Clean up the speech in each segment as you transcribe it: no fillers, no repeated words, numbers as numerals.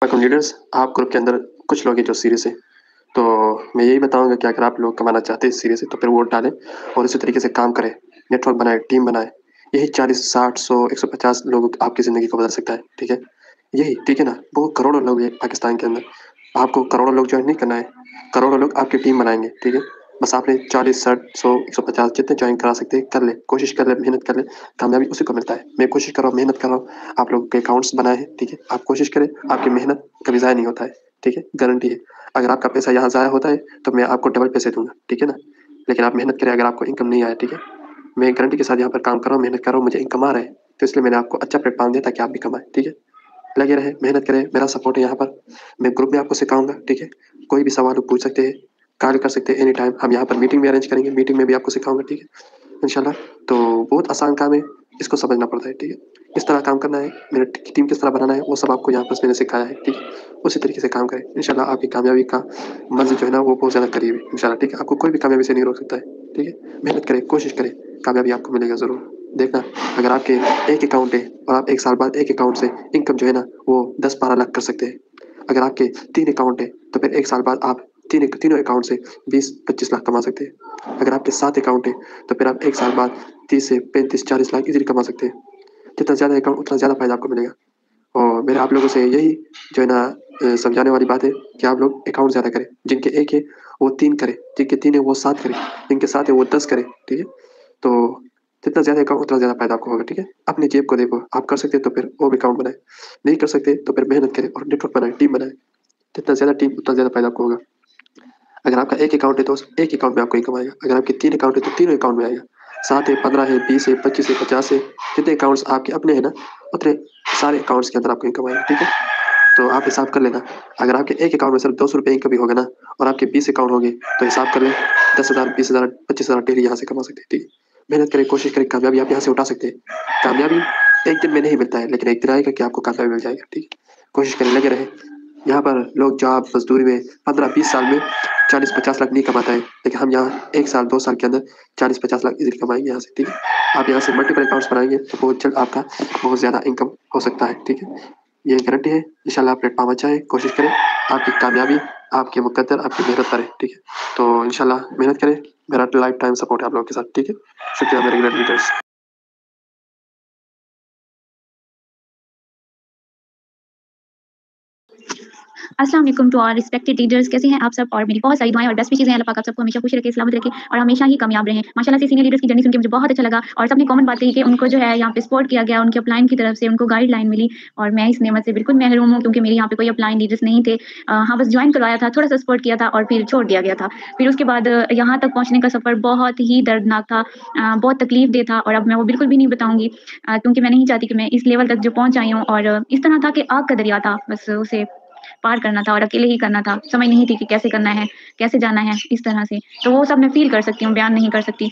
अस्सलाम लीडर्स, आप ग्रुप के अंदर कुछ लोग हैं जो सीरियस हैं, तो मैं यही बताऊँगा कि अगर आप लोग कमाना चाहते हैं सीरियस है तो फिर वोट डालें और इसी तरीके से काम करें, नेटवर्क बनाएँ, टीम बनाएँ। यही 40, 60, 100, 150 लोग आपकी ज़िंदगी को बदल सकता है, ठीक है? यही, ठीक है ना? वो करोड़ों लोग हैं पाकिस्तान के अंदर, आपको करोड़ों लोग जॉइन नहीं करना है, करोड़ों लोग आपकी टीम बनाएँगे, ठीक है? बस आपने 40, 60, 100, 150 जितने जॉइन करा सकते हैं कर लें, कोशिश कर लें, मेहनत कर लें, कामयाबी उसी को मिलता है। मैं कोशिश कर रहा हूँ, मेहनत कर रहा हूँ, आप लोगों के अकाउंट्स बनाए हैं, ठीक है? आप कोशिश करें, आपकी मेहनत कभी ज़ाया नहीं होता है, ठीक है? गारंटी है। अगर आपका पैसा यहाँ ज़ाया होता है, तो मैं आपको डबल पैसे दूँगा, ठीक है ना? लेकिन आप मेहनत करें, अगर आपको इनकम नहीं आया, ठीक है? मैं गारंटी के साथ यहाँ पर काम कर रहा हूँ, मेहनत कर रहा हूँ, मुझे इनकम आ रहा है, तो इसलिए मैंने आपको अच्छा प्लेटफ़ॉर्म दिया ताकि आप भी कमाएँ, ठीक है? लगे रहें, मेहनत करें, मेरा सपोर्ट है यहाँ पर। मैं ग्रुप में आपको सिखाऊँगा, ठीक है? कोई भी सवाल हो पूछ सकते हैं, कॉल कर सकते हैं एनी टाइम। हम यहाँ पर मीटिंग भी अरेंज करेंगे, मीटिंग में भी आपको सिखाऊँगा, ठीक है? इंशाल्लाह। तो बहुत आसान काम है, इसको समझना पड़ता है, ठीक है? किस तरह काम करना है, मेरे टीम किस तरह बनाना है, वो सब आपको यहाँ पर मैंने सिखाया है, ठीक है? उसी तरीके से काम करें। इंशाल्लाह आपकी कामयाबी का मंज़िल जो है ना, वो बहुत ज़्यादा करीब है, इंशाल्लाह, ठीक है? आपको कोई भी कामयाबी से नहीं रोक सकता है, ठीक है? मेहनत करें, कोशिश करें, कामयाबी आपको मिलेगा ज़रूर। देखना, अगर आपके एक अकाउंट है और आप 1 साल बाद एक अकाउंट से इनकम जो है ना, वो 10-12 लाख कर सकते हैं। अगर आपके 3 अकाउंट है, तो फिर 1 साल बाद आप तीनों अकाउंट से 20-25 लाख कमा सकते हैं। अगर आपके 7 अकाउंट है, तो फिर आप 1 साल बाद 30 से 35-40 लाख ईज़िली कमा सकते हैं। जितना ज़्यादा अकाउंट उतना ज़्यादा फ़ायदा आपको मिलेगा। और मेरे आप लोगों से यही जो है ना समझाने वाली बात है कि आप लोग अकाउंट ज़्यादा करें। जिनके 1 है, वो 3 करें, जिनके 3 है वो 7 करें, जिनके 7 है वो 10 करें, ठीक है? तो जितना ज़्यादा अकाउंट उतना ज़्यादा फ़ायदा आपको होगा, ठीक है? अपनी जेब को देखो, आप कर सकते हैं तो फिर और भी अकाउंट बनाएँ, नहीं कर सकते तो फिर मेहनत करें और नेटवर्क बनाएँ, टीम बनाएँ। जितना ज़्यादा टीम उतना ज़्यादा फ़ायदा आपको होगा। अगर आपका 1 अकाउंट है तो उस 1 अकाउंट में आपको इनकम आएगा। अगर आपके 3 अकाउंट है तो तीनों अकाउंट में आएगा। 7 है, 15 है, 20 है, 25 है, 50 है, जितने अकाउंट्स आपके अपने हैं ना, उतने सारे अकाउंट्स के अंदर आपको इनकम आएगा, ठीक है? तो आप हिसाब कर लेना, अगर आपके एक अकाउंट में सिर्फ ₹200 इनकम भी होगा ना और आपके 20 अकाउंट होंगे, तो हिसाब कर लें 10,000, 20,000, 25,000 डेली यहाँ से कमा सकते हैं, ठीक है? मेहनत करें, कोशिश करें, कामयाबी आप यहाँ से उठा सकते हैं। कामयाबी एक दिन में नहीं मिलता है, लेकिन एक दिन आएगा कि आपको कामयाबी मिल जाएगा, ठीक है? कोशिश करें, लगे रहें। यहाँ पर लोग जॉब, मज़दूरी में 15-20 साल में 40-50 लाख नहीं कमाता है, लेकिन हम यहाँ 1 साल, 2 साल के अंदर 40-50 लाख ईज़िली कमाएँगे यहाँ से, ठीक है? आप यहाँ से मल्टीपल अकाउंट्स बनाएँगे, तो बहुत जल्द आपका बहुत ज़्यादा इनकम हो सकता है, ठीक है? ये गारंटी है, इंशाल्लाह प्लेटफ़ॉर्म अच्छा है, कोशिश करें, आपकी कामयाबी आपके मुक़द्दर आपकी मेहनत पर है, ठीक है? तो इंशाल्लाह मेहनत करें, मेरा लाइफ़ टाइम सपोर्ट है आप लोगों के साथ, ठीक है? शुक्रिया मेरे ग्रेट लीडर्स। अस्सलाम वालेकुम टू आवर रिस्पेक्टेड लीडर्स, कैसे हैं आप सब? और मेरी बहुत सारी दुआएं और बेस्ट विशेज़ हैं। अल्लाह पाक आप सबको हमेशा खुश रखे, सलामत रखे और हमेशा ही कामयाब रहें। माशाल्लाह से सीनियर लीडर्स की जर्नी सुन के मुझे बहुत अच्छा लगा और सबने कॉमन बात कही कि उनको जो है यहाँ पे सपोर्ट किया गया, उनके अपलाइन की तरफ से उनको गाइडलाइन मिली और मैं इस नेमत से बिल्कुल महरूम हूँ क्योंकि मेरे यहाँ पे कोई अपलाइन लीडर्स नहीं थे। हाँ, बस ज्वाइन करवाया था, थोड़ा सा सपोर्ट किया था और फिर छोड़ दिया गया था। फिर उसके बाद यहाँ तक पहुँचने का सफ़र बहुत ही दर्दनाक था, बहुत तकलीफ दे था और अब मैं वो बिल्कुल भी नहीं बताऊँगी क्योंकि मैं नहीं चाहती कि मैं इस लेवल तक जो पहुँच आई हूँ और इस तरह था कि आग का दरिया था, बस उसे पार करना था और अकेले ही करना था। समझ नहीं थी कि कैसे करना है, कैसे जाना है, इस तरह से। तो वो सब मैं फ़ील कर सकती हूँ, बयान नहीं कर सकती।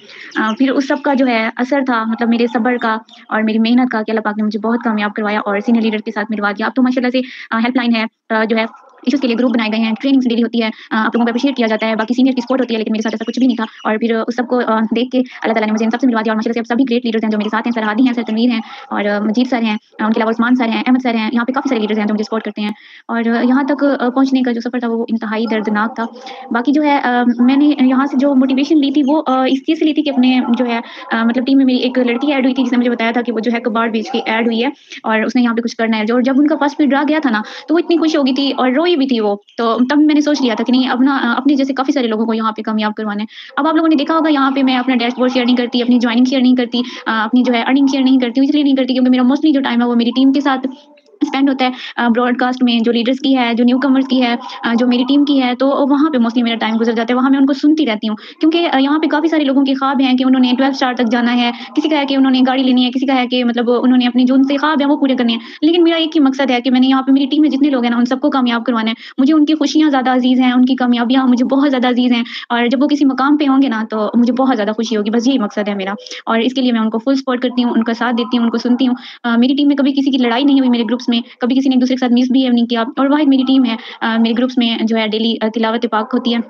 फिर उस सब का जो है असर था मतलब मेरे सब्र का और मेरी मेहनत का कि अल्लाह पाक ने मुझे बहुत कामयाब करवाया और सीनियर लीडर के साथ मिलवा दिया। अब तो माशाल्लाह से हेल्पलाइन है जो है इश्यूज़ के लिए ग्रुप बनाए गए हैं, ट्रेनिंग्स डेली होती है, आप लोगों को एप्रिशिएट किया जाता है, बाकी सीनियर की सपोर्ट होती है, लेकिन मेरे साथ ऐसा कुछ भी नहीं था और फिर उस सबको देख के अल्लाह ताला ने मुझे इन सबसे मिलवा दिया और माशाल्लाह से अब सभी ग्रेट लीडर्स हैं जो मेरे साथ हैं, सर हादी हैं, सर तनवीर हैं और मजीद सर हैं, उनके अलावा उस्मान सर हैं, अहमद सर हैं, यहाँ पे काफ़ी सारे लीडर्स हैं जो मुझे सपोर्ट करते हैं और यहाँ तक पहुँचने का जो सफ़र था वो इंतहाई दर्दनाक था। बाकी जो है मैंने यहाँ से जो मोटिवेशन ली थी वो इस चीज़ से ली थी कि अपने जो है मतलब टीम में मेरी एक लड़की ऐड हुई थी जिसने मुझे बताया था कि वो जो है कबाड़ बेच के ऐड हुई है और उसने यहाँ पे कुछ करना है। जो जब उनका फर्स्ट पीरियड आ गया था ना, तो वो इतनी खुश हो गई थी और रोई भी थी वो। तो तब मैंने सोच लिया था कि नहीं अब ना अपने जैसे काफ़ी सारे लोगों को यहाँ पे कामयाब करवाना है। अब आप लोगों ने देखा होगा यहाँ पे मैं अपना डैशबोर्ड शेयर नहीं करती, अपनी जॉइनिंग शेयर नहीं करती, अपनी जो है अर्निंग शेयर नहीं करती हूँ, इसलिए नहीं करती क्योंकि मेरा मोस्टली जो टाइम है वो मेरी टीम के साथ स्पेंड होता है ब्रॉडकास्ट में जो लीडर्स की है, जो न्यूकमर्स की है, जो मेरी टीम की है, तो वहाँ पे मोस्टली मेरा टाइम गुज़र जाता है, वहाँ मैं उनको सुनती रहती हूँ। क्योंकि यहाँ पे काफ़ी सारे लोगों के ख्वाब हैं कि उन्होंने 12th स्टार तक जाना है, किसी का है कि उन्होंने गाड़ी लेनी है, किसी का है कि मतलब उन्होंने अपने जो उनसे ख्वाब है वो पूरे करने हैं। लेकिन मेरा एक ही मकसद है कि मैंने यहाँ पे मेरी टीम में जितने लोग हैं ना, उन सबको कामयाब करवाना है। मुझे उनकी खुशियाँ ज़्यादा अज़ीज़ हैं, उनकी कामयाबियाँ मुझे बहुत ज़्यादा अज़ीज़ हैं और जब वो किसी मकाम पे होंगे ना, तो मुझे बहुत ज़्यादा खुशी होगी, बस यही मकसद है मेरा और इसके लिए मैं उनको फुल सपोर्ट करती हूँ, उनका साथ देती हूँ, उनको सुनती हूँ। मेरी टीम में कभी किसी की लड़ाई नहीं हुई मेरे ग्रुप्स में, कभी किसी ने एक-दूसरे के साथ मिसबिहेव नहीं किया और वाहिद मेरी टीम है मेरे ग्रुप्स में जो है डेली तिलावत-ए-पाक होती है।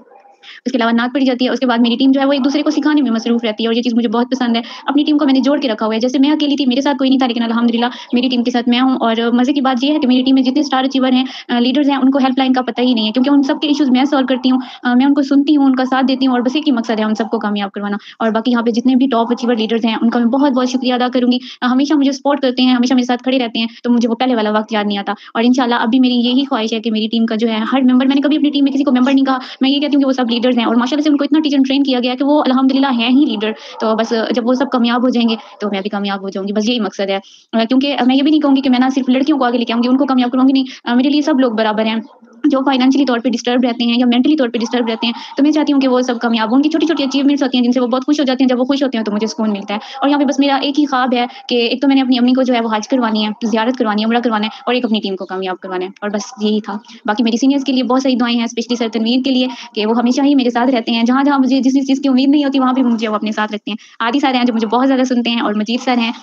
उसके अलावा नाक पड़ी जाती है। उसके बाद मेरी टीम जो है वो एक-दूसरे को सिखाने में मसरूफ़ रहती है और ये चीज़ मुझे बहुत पसंद है। अपनी टीम को मैंने जोड़ के रखा हुआ है। जैसे मैं अकेली थी, मेरे साथ कोई नहीं था, लेकिन अल्हम्दुलिल्लाह मेरी टीम के साथ मैं हूँ और मज़े की बात ये है कि मेरी टीम में जितने स्टार अचीवर हैं, लीडर्स हैं, उनको हेल्पलाइन का पता ही नहीं है क्योंकि उन सबके इश्यूज़ मैं सॉल्व करती हूँ। मैं उनको सुनती हूँ, उनका साथ देती हूँ और बस एक ही मकसद है उन सबको कामयाब करवाना। और बाकी यहाँ पे जितने भी टॉप अचीवर लीडर्स हैं, उनका मैं बहुत-बहुत शुक्रिया अदा करूँगी। हमेशा मुझे सपोर्ट करते हैं, हमेशा मेरे साथ खड़े रहते हैं, तो मुझे वो पहले वाला वक़्त याद नहीं आता। और इंशाल्लाह अभी मेरी यही ख़्वाहिश है कि मेरी टीम का जो है हर मेंबर, मैंने कभी अपनी टीम में किसी को मेंबर नहीं कहा, मैं ये कहती हूँ कि वो सब लीडर्स हैं और माशाल्लाह से उनको इतना टीच एंड ट्रेन किया गया है कि वो अल्हम्दुलिल्लाह हैं ही लीडर। तो बस जब वो सब कामयाब हो जाएँगे, तो मैं भी कामयाब हो जाऊँगी, बस यही मकसद है। क्योंकि मैं ये भी नहीं कहूँगी कि मैं ना सिर्फ़ लड़कियों को आगे लेके आऊँगी, उनको कामयाब करवाऊँगी, नहीं। मेरे लिए सब लोग बराबर हैं। जो फाइनेंशियली तौर पे डिस्टर्ब रहते हैं या मेंटली तौर पे डिस्टर्ब रहते हैं, तो मैं चाहती हूँ कि वो सब कामयाब हों। उनकी छोटी-छोटी अचीवमेंट्स होती हैं जिनसे वो बहुत खुश हो जाते हैं, जब वो खुश होते हैं तो मुझे सुकून मिलता है। और यहाँ पे बस मेरा एक ही ख्वाब है कि एक तो मैंने अपनी अम्मी को जो है वो हज करवानी है, ज़ियारत करवानी है, उम्रा करवाना है और एक अपनी टीम को कामयाब करवाना है और बस यही था। बाकी मेरी सीनियर्स के लिए बहुत सारी दुआएँ हैं, स्पेशली सर तनवीर के लिए कि वो हमेशा ही मेरे साथ रहते हैं। जहाँ-जहाँ मुझे जिस-जिस चीज़ की उम्मीद नहीं होती, वहाँ भी मुझे वो अपने साथ रखते हैं। आदि सर हैं जो मुझे बहुत ज़्यादा सुनते हैं और मजीद सर हैं,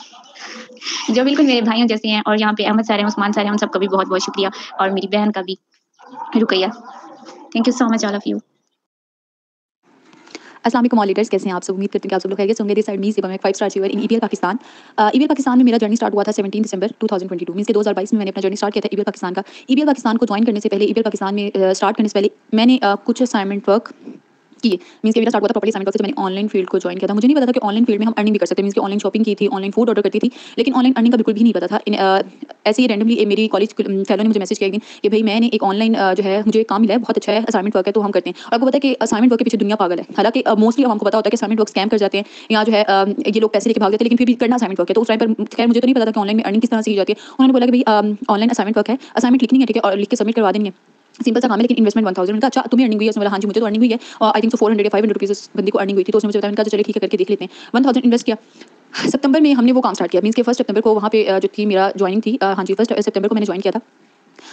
जो बिल्कुल मेरे भाइयों जैसे हैं और यहाँ पे अहमद सर हैं, उस्मान सर हैं, उन सबका भी बहुत-बहुत शुक्रिया और मेरी बहन का भी, Rukaiya. Thank you so much all of you. अस्सलाम वालेकुम ऑल लीडर्स, कैसे हैं आप सब? उम्मीद करते हैं कि आप सब लोग खैरियत से होंगे। दिस साइड मी ज़िबा, मैं 5 स्टार अचीवर इन ईपीएल पाकिस्तान। ईपीएल पाकिस्तान में मेरा जर्नी स्टार्ट हुआ था 17 दिसंबर 2022 मींस के 2022 में मैंने अपना जर्नी स्टार्ट किया था ईपीएल पाकिस्तान का। ईपीएल पाकिस्तान को ज्वाइन करने से पहले, ईपीएल पाकिस्तान में स्टार्ट करने से पहले मैंने कुछ असाइनमेंट वर्क किए। मींस के मेरा स्टार्ट हुआ था प्रॉपर्ली असाइनमेंट वर्क से। मैंने ऑनलाइन फील्ड को ज्वाइन किया था। मुझे नहीं पता था कि ऑनलाइन फील्ड में हम अर्निंग भी कर सकते हैं। मींस कि ऑनलाइन शॉपिंग की थी, ऑनलाइन फूड ऑर्डर करती थी, लेकिन ऑनलाइन अर्निंग का बिल्कुल भी नहीं पता था। ऐसे ही रैंडमली मेरी कॉलेज फेलो ने मुझे मैसेज किया एक दिन कि भाई मैंने एक ऑनलाइन जो है मुझे काम मिला है, बहुत अच्छा है, असाइनमेंट वर्क है, तो हम करते हैं। और आपको पता है कि असाइनमेंट वर्क के पीछे दुनिया पागल है। हालांकि मोस्टली हमको पता होता है कि असाइनमेंट वर्क स्कैम कर जाते हैं या जो है ये लोग पैसे लेके भाग जाते हैं, लेकिन फिर भी करना असाइनमेंट वर्क है। तो उस टाइम पर खैर मुझे तो नहीं पता था कि ऑनलाइन में अर्निंग किस तरह से की जाती है। उन्होंने बोला कि भाई ऑनलाइन असाइनमेंट वर्क है, असाइनमेंट लिखनी है, ठीक है, और लिख के सबमिट करवा देनी है। सिंपल सा काम है, लेकिन इन्वेस्टमेंट 1000। मैंने कहा अच्छा तुम्हें अर्निंग हुई है? उसने बोला हाँ जी मुझे तो अर्निंग हुई है और आई थिंक सो 400 या 500 रुपीज़ उस बंदी को अर्निंग हुई थी। तो उसने मुझे बताया, मैंने कहा चलिए ठीक है करके देख लेते हैं। 1000 इन्वेस्ट किया। सितंबर में हमने वो काम स्टार्ट किया। मींस के 1 सितंबर को वहाँ पे जो थी मेरा ज्वाइनिंग थी। हाँ जी 1 सितंबर को मैंने ज्वाइन किया था।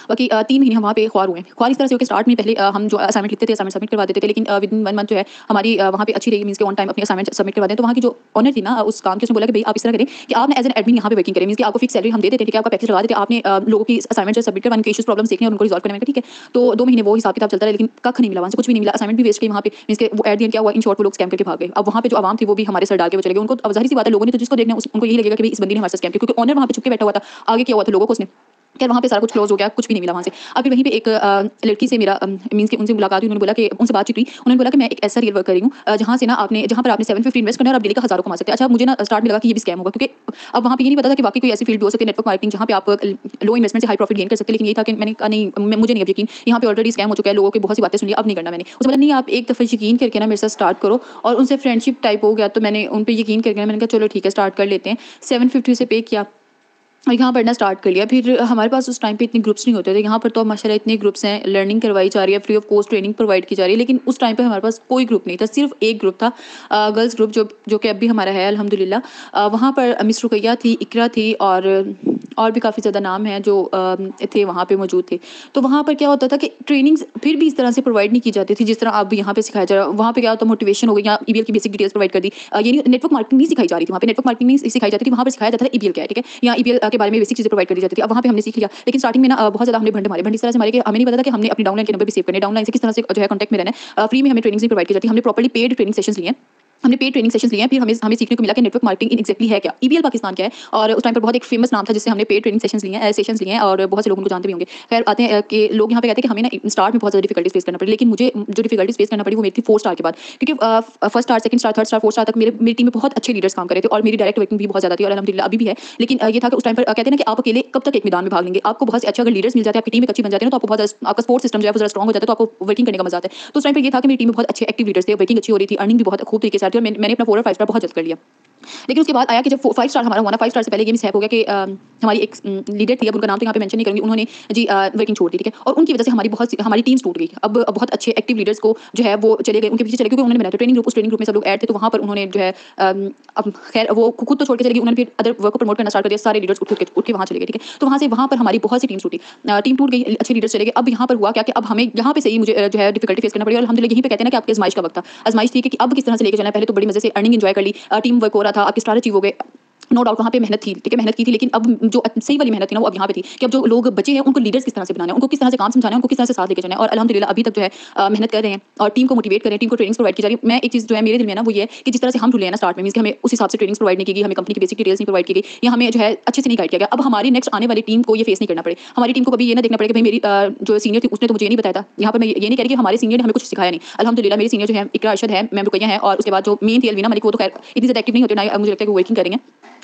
बाकी 3 महीने हम वहाँ पे ख्वार हुए। ख्वार इस तरह से हुए कि स्टार्ट में पहले हम जो असाइनमेंट लिखते थे, असाइनमेंट सबमिट करवा देते थे, लेकिन विदिन 1 मंथ जो है हमारी वहाँ पे अच्छी रही। मींस के ऑन टाइम अपनी असाइनमेंट सबमिट करवा दें। तो वहाँ की जो ओनर थी ना उस काम की, उसने बोला कि भाई आप इस तरह करें कि आप ना एज एन एडमिन यहाँ पे वर्किंग करें। मींस कि आपको फिक्स सैलरी हम दे देते हैं, ठीक है, आपका पैकेज लगा देते हैं, आपने लोगों की असाइनमेंट जो सबमिट करवाने के इश्यूज प्रॉब्लम्स देखने और उनको रिजॉल्व करने में, ठीक है। तो 2 महीने वो हिसाब किताब चलता रहा, लेकिन कख नहीं मिला, वहाँ से कुछ भी नहीं मिला। असाइनमेंट भी वेस्ट गई वहाँ पे। मींस के वो एट द एंड क्या हुआ, इन शॉर्ट वो लोग स्कैम करके भाग गए। अब वहाँ पे जो आवाम थी वो भी हमारे सर डाल के वो चले गए। उनको अब ज़ाहिर सी बात है, लोगों ने तो जिसको देखना उनको यही लगेगा कि भाई इस बंदी ने हमारे साथ स्कैम किया, क्योंकि ओनर वहाँ पे छुप के बैठा हुआ था। आगे क्या हुआ था लोगों को उसने खैर वहाँ पे सारा कुछ क्लोज हो गया, कुछ भी नहीं मिला वहाँ से। अब फिर वहीं पे एक लड़की से मेरा मींस कि उनसे मुलाकात हुई। उन्होंने बोला कि उनसे बातचीत हुई। उन्होंने बोला कि मैं एक ऐसा रियल वर्क कर रही हूँ जहाँ से ना जहाँ पर आपने 750 इन्वेस्ट करना है और आप डेली का हज़ारों कमा सकते हैं। अच्छा मुझे ना स्टार्ट में लगा कि ये भी स्कैम होगा, क्योंकि अब वहाँ पे ये नहीं पता था कि वाकई कोई ऐसी फील्ड भी हो सकती है नेटवर्क मार्केटिंग, जहाँ पे आप लो इन्वेस्टमेंट से हाई प्रॉफिट गेन कर सकते हैं। लेकिन ये था कि मैंने कहा नहीं, मुझे नहीं अब यकीन, यहाँ पे ऑलरेडी स्कैम हो चुका है, लोगों की बहुत सी बातें सुन ली, अब नहीं करना मैंने। उसने बोला नहीं आप एक दफ़ा यकीन करके ना मेरे साथ स्टार्ट करो, और उनसे फ्रेंडशिप टाइप हो गया। तो मैंने उन पर यकीन करके मैंने कहा चलो ठीक है स्टार्ट कर लेते हैं। 750 से पे किया और यहाँ पढ़ना स्टार्ट कर लिया। फिर हमारे पास उस टाइम पे इतने ग्रुप्स नहीं होते थे। यहाँ पर तो माशाल्लाह इतने ग्रुप्स हैं, लर्निंग करवाई जा रही है, free of cost training provide की जा रही है। लेकिन उस टाइम पे हमारे पास कोई ग्रुप नहीं था, सिर्फ एक ग्रुप था, गर्ल्स ग्रुप, जो कि अब भी हमारा है अल्हम्दुलिल्लाह। वहाँ पर मिस रुकैया थी, इकरा थी और भी काफ़ी ज़्यादा नाम हैं जो थे वहाँ पे मौजूद थे। तो वहाँ पर क्या होता था कि ट्रेनिंग्स फिर भी इस तरह से प्रोवाइड नहीं की जाती थी जिस तरह अब यहाँ पे सिखाया जा रहा है। वहाँ पे क्या होता, मोटिवेशन हो गई, यहाँ ईबीएल की बेसिक डिटेल्स प्रोवाइड कर दी। ये नहीं, नेटवर्क मार्केटिंग नहीं सिखाई जा रही थी वहाँ पे, नेटवर्क मार्केटिंग नहीं सिखाई जाती थी, वहाँ पर सिखाया जाता था ईबीएल क्या है, ठीक है, या ईबीएल के बारे में बेसिक चीज़ें प्रोवाइड करी जाती थी। अब वहाँ पे हमने सीख लिया, लेकिन स्टार्टिंग में ना बहुत ज़्यादा हमने भंड इस तरह से मारे कि हमें नहीं पता था कि हमने अपनी डाउनलाइन के नंबर भी सेव करने, डाउनलाइन से किस तरह से जो है कॉन्टैक्ट में रहना है। फ्री में हमें ट्रेनिंग्स भी प्रोवाइड की जाती है। हमने प्रॉपर्ली पेड ट्रेनिंग सेशंस लिए हैं, हमने पेड ट्रेनिंग सेशंस लिए हैं। फिर हमें सीखने को मिला कि नेटवर्क मार्केटिंग इन एक्जेक्टली है क्या, ईबीएल पाकिस्तान क्या है। और उस टाइम पर बहुत एक फेमस नाम था जिससे हमने पेड ट्रेनिंग सेशंस लिए हैं और बहुत से लोग उनको जानते भी होंगे। खैर आते हैं कि लोग यहाँ पे कहते हैं कि हमें ना स्टार्ट में बहुत ज़्यादा डिफिकल्टीज फेस करना पड़ी, लेकिन मुझे जो डिफिकल्टीज फेस करना पड़ी वो मेरी थी 4 स्टार के बाद, क्योंकि first star, second star, third star, 4 star तक मेरी टीम में बहुत अच्छे लीडर्स काम कर रहे थे और मेरी डायरेक्ट वर्किंग भी बहुत ज़्यादा थी और अल्हम्दुलिल्लाह अभी भी है। लेकिन ये था कि उस टाइम पर कहते हैं ना कि आप अकेले कब तक एक मैदान में भाग लेंगे। आपको बहुत से अच्छे अगर लीडर्स मिल जाते हैं, आपकी टीम एक अच्छी बन जाती है ना, तो आपको बहुत आपका सपोर्ट सिस्टम जो है वो ज़रा स्ट्रॉन्ग हो जाता है, तो आपको वर्किंग करने का मजा आता है। तो उस टाइम पर ये था कि मेरी टीम में बहुत अच्छे एक्टिव लीडर्स थे, वर्किंग अच्छी हो रही थी, अर्निंग भी बहुत खूब तरीके से आती थी और मैंने अपना 4 और 5 स्टार बहुत जल्द कर लिया। लेकिन उसके बाद आया कि जब 5 स्टार हमारा हुआ ना, 5 स्टार से पहले ये मिसहैप हो गया कि हमारी एक लीडर थी, अब उनका नाम तो यहाँ पे मेंशन नहीं करूँगी, उन्होंने जी वर्किंग छोड़ दी, ठीक है, और उनकी वजह से हमारी टीम्स टूट गई। अब बहुत अच्छे एक्टिव लीडर्स को जो है वो चले गए, उनके पीछे चले गए, क्योंकि उन्होंने बनाया था ट्रेनिंग ग्रुप, उस ट्रेनिंग ग्रुप में सब लोग ऐड थे, तो वहाँ पर उन्होंने जो है अब खैर वो खुद तो छोड़ के चले गई, उन्होंने फिर अदर वर्क को प्रमोट करना स्टार्ट कर दिया, सारे लीडर्स उठ के वहाँ चले गए, ठीक है। तो वहाँ पर हमारी बहुत सी टीम्स टूटी, टीम टूट गई, अच्छे लीडर्स चले गए। अब यहाँ पर हुआ क्या कि अब हमें यहाँ पे सही मुझे जो है डिफिकल्टी फेस करना पड़ी और अल्हम्दुलिल्लाह यहीं पे कहते हैं ना कि आपकी आजमाइश का वक्त था। आजमाइश थी कि अब किस तरह से लेके चलना है। पहले तो बड़ी मजे से अर्निंग एंजॉय कर ली, टीम वर्क हो रहा था, आपके स्टार अचीव हो गए, नो डाउट वहाँ पे मेहनत थी, ठीक है, मेहनत की थी, लेकिन अब जो सही वाली मेहनत थी ना वो अब यहाँ पे थी कि अब जो लोग बचे हैं उनको लीडर्स किस तरह से बनाना है, उनको किस तरह से काम समझाना है, उनको किस तरह से साथ लेके चलना है। और अल्हम्दुलिल्लाह अभी तक जो है मेहनत कर रहे हैं और टीम को मोटिवेट कर रहे हैं, टीम को ट्रेनिंग्स प्रोवाइड की जा रही है। मैं एक चीज़ जो है मेरे दिल में ना वो ये है कि जिस तरह से हम रुले हैं ना स्टार्ट में, मींस कि हमें उस हिसाब से ट्रेनिंग्स प्रोवाइड नहीं की गई, हमें कंपनी की बेसिक डिटेल्स नहीं प्रोवाइड की गई, या हमें जो है अच्छे से नहीं गाइड किया गया। अब हमारी नेक्स्ट आने वाली टीम को ये फेस नहीं करना पड़े, हमारी टीम को कभी ये ना देखना पड़े कि भाई मेरी जो सीनियर थी उसने तो मुझे ये नहीं बताया था। यहाँ पर मैं ये नहीं कह रही कि हमारे सीनियर ने हमें कुछ सिखाया नहीं, अल्हम्दुलिल्लाह मेरी सीनियर जो है इकरा अरशद है, मैम रुकैया है, और उसके बाद जो मेन थी अलवीना मलिक, वो तो खैर इतनी ज़्यादा एक्टिव नहीं होती ना, मुझे लगता है कि वर्किंग करेंगे,